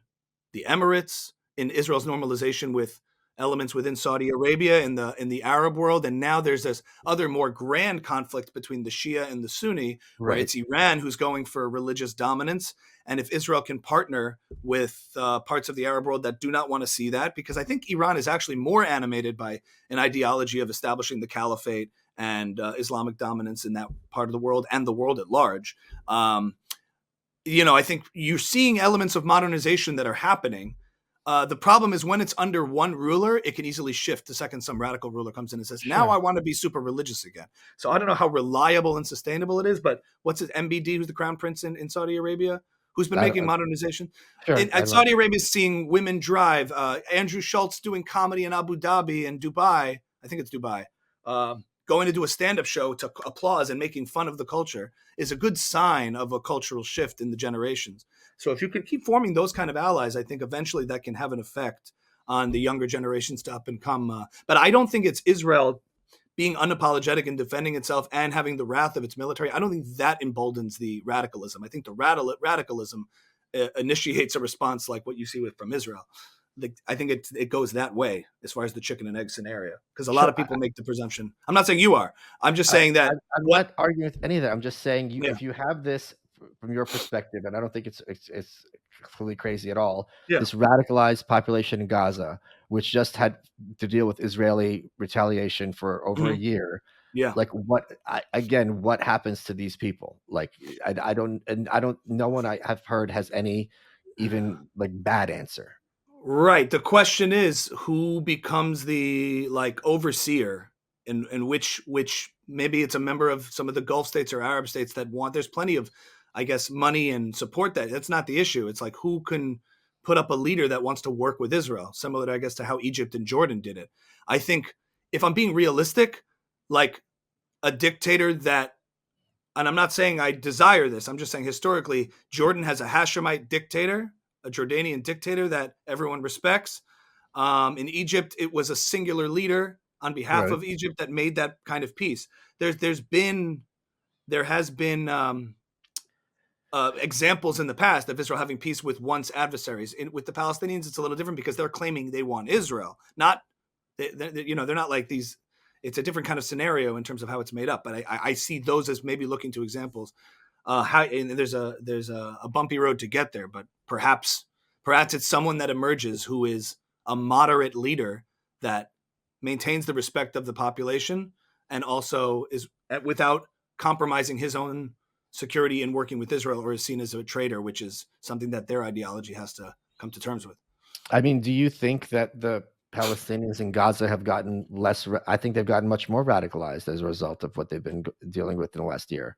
the Emirates, in Israel's normalization with elements within Saudi Arabia, in the Arab world, and now there's this other more grand conflict between the Shia and the Sunni, where it's Iran who's going for religious dominance. And if Israel can partner with parts of the Arab world that do not want to see that, because I think Iran is actually more animated by an ideology of establishing the caliphate and Islamic dominance in that part of the world and the world at large. I think you're seeing elements of modernization that are happening. The problem is when it's under one ruler, it can easily shift the second some radical ruler comes in and says, now I want to be super religious again. So I don't know how reliable and sustainable it is, but what's it, MBD, who's the crown prince in Saudi Arabia, who's been making modernization? And Saudi Arabia is seeing women drive. Andrew Schultz doing comedy in Abu Dhabi and Dubai. I think it's Dubai. Going to do a stand-up show to applause and making fun of the culture is a good sign of a cultural shift in the generations. So if you can keep forming those kind of allies, I think eventually that can have an effect on the younger generations to up and come. But I don't think it's Israel being unapologetic and defending itself and having the wrath of its military. I don't think that emboldens the radicalism. I think the radicalism initiates a response like what you see from Israel. I think it goes that way as far as the chicken and egg scenario, because a lot of people make the presumption. I'm not saying you are. I'm just saying that I'm not arguing with any of that. I'm just saying if you have this from your perspective, and I don't think it's completely crazy at all. Yeah. This radicalized population in Gaza, which just had to deal with Israeli retaliation for over a year. Yeah. Like what happens to these people? Like no one I have heard has any even bad answer. Right. The question is who becomes the overseer, and which maybe it's a member of some of the Gulf states or Arab states that there's plenty of, I guess, money and support that. That's not the issue. It's like who can put up a leader that wants to work with Israel, similar to, I guess, to how Egypt and Jordan did it. I think if I'm being realistic, like a dictator that, and I'm not saying I desire this, I'm just saying historically, Jordan has a Hashemite dictator, a Jordanian dictator that everyone respects. In Egypt, it was a singular leader on behalf of Egypt that made that kind of peace. There has been examples in the past of Israel having peace with once adversaries. With the Palestinians, it's a little different because they're claiming they want Israel. They're not like these. It's a different kind of scenario in terms of how it's made up. But I see those as maybe looking to examples. And there's a bumpy road to get there, but perhaps it's someone that emerges who is a moderate leader that maintains the respect of the population and also is without compromising his own security in working with Israel, or is seen as a traitor, which is something that their ideology has to come to terms with. I mean, do you think that the Palestinians in Gaza have gotten less? I think they've gotten much more radicalized as a result of what they've been dealing with in the last year.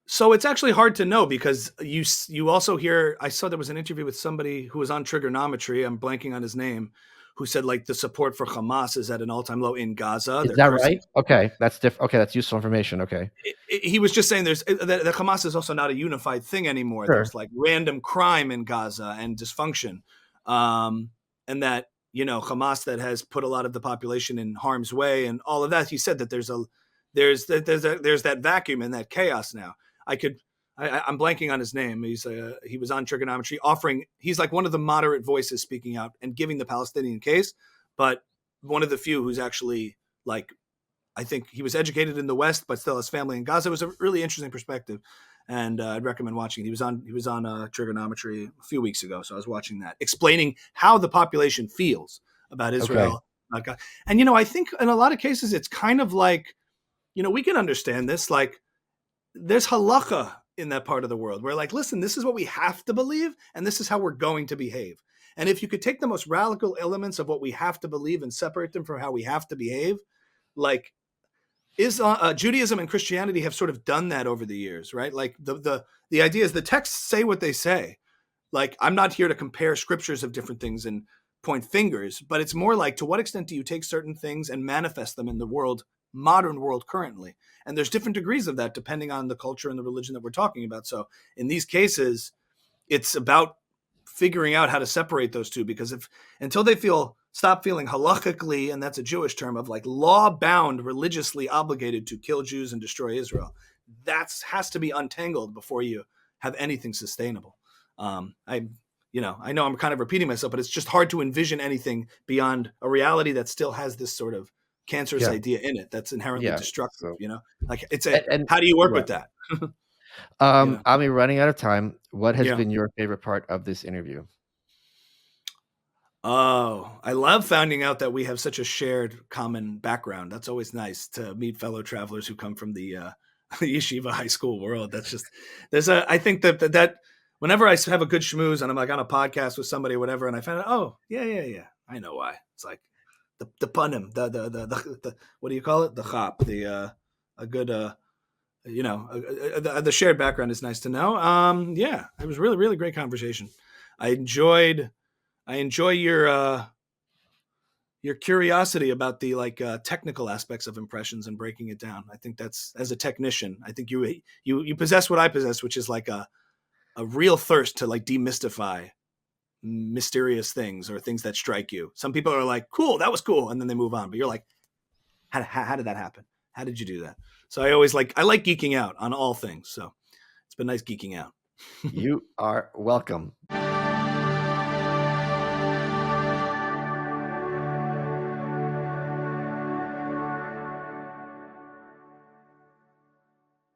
So it's actually hard to know because you also hear, I saw there was an interview with somebody who was on trigonometry, I'm blanking on his name, who said the support for Hamas is at an all-time low in Gaza. Is that right? Okay, that's different. Okay, that's useful information. Okay. He was just saying that Hamas is also not a unified thing anymore. Sure. There's random crime in Gaza and dysfunction. And that, Hamas that has put a lot of the population in harm's way and all of that. He said that there's that vacuum and that chaos now. I'm blanking on his name. He was on trigonometry he's one of the moderate voices speaking out and giving the Palestinian case, but one of the few who's actually I think he was educated in the West, but still has family in Gaza. It was a really interesting perspective. And I'd recommend watching. He was on trigonometry a few weeks ago. So I was watching that, explaining how the population feels about Israel. Okay. And, I think in a lot of cases, it's kind of we can understand this. There's halakha in that part of the world where listen, this is what we have to believe. And this is how we're going to behave. And if you could take the most radical elements of what we have to believe and separate them from how we have to behave, Judaism and Christianity have sort of done that over the years, right? The idea is the texts say what they say. I'm not here to compare scriptures of different things and point fingers, but it's more like, to what extent do you take certain things and manifest them in the world, modern world currently? And there's different degrees of that depending on the culture and the religion that we're talking about. So in these cases, it's about figuring out how to separate those two, because until they stop feeling halakhically, and that's a Jewish term, of like law bound, religiously obligated to kill Jews and destroy Israel, that has to be untangled before you have anything sustainable. I know I'm kind of repeating myself, but it's just hard to envision anything beyond a reality that still has this sort of cancerous idea in it that's inherently destructive. So, Like and how do you work with that? I mean, running out of time. What has been your favorite part of this interview? Oh, I love finding out that we have such a shared common background. That's always nice to meet fellow travelers who come from the yeshiva high school world. That's just, I think that whenever I have a good schmooze and I'm like on a podcast with somebody or whatever, and I find out, oh, yeah, I know why. It's like the punim, the what do you call it? The chop, a good, the shared background is nice to know. It was really, really great conversation. I enjoy your curiosity about the technical aspects of impressions and breaking it down. I think that's, as a technician, I think you possess what I possess, which is like a real thirst to like demystify mysterious things or things that strike you. Some people are like, cool, that was cool, and then they move on. But you're like, how did that happen? How did you do that? So I like geeking out on all things. So it's been nice geeking out. You are welcome.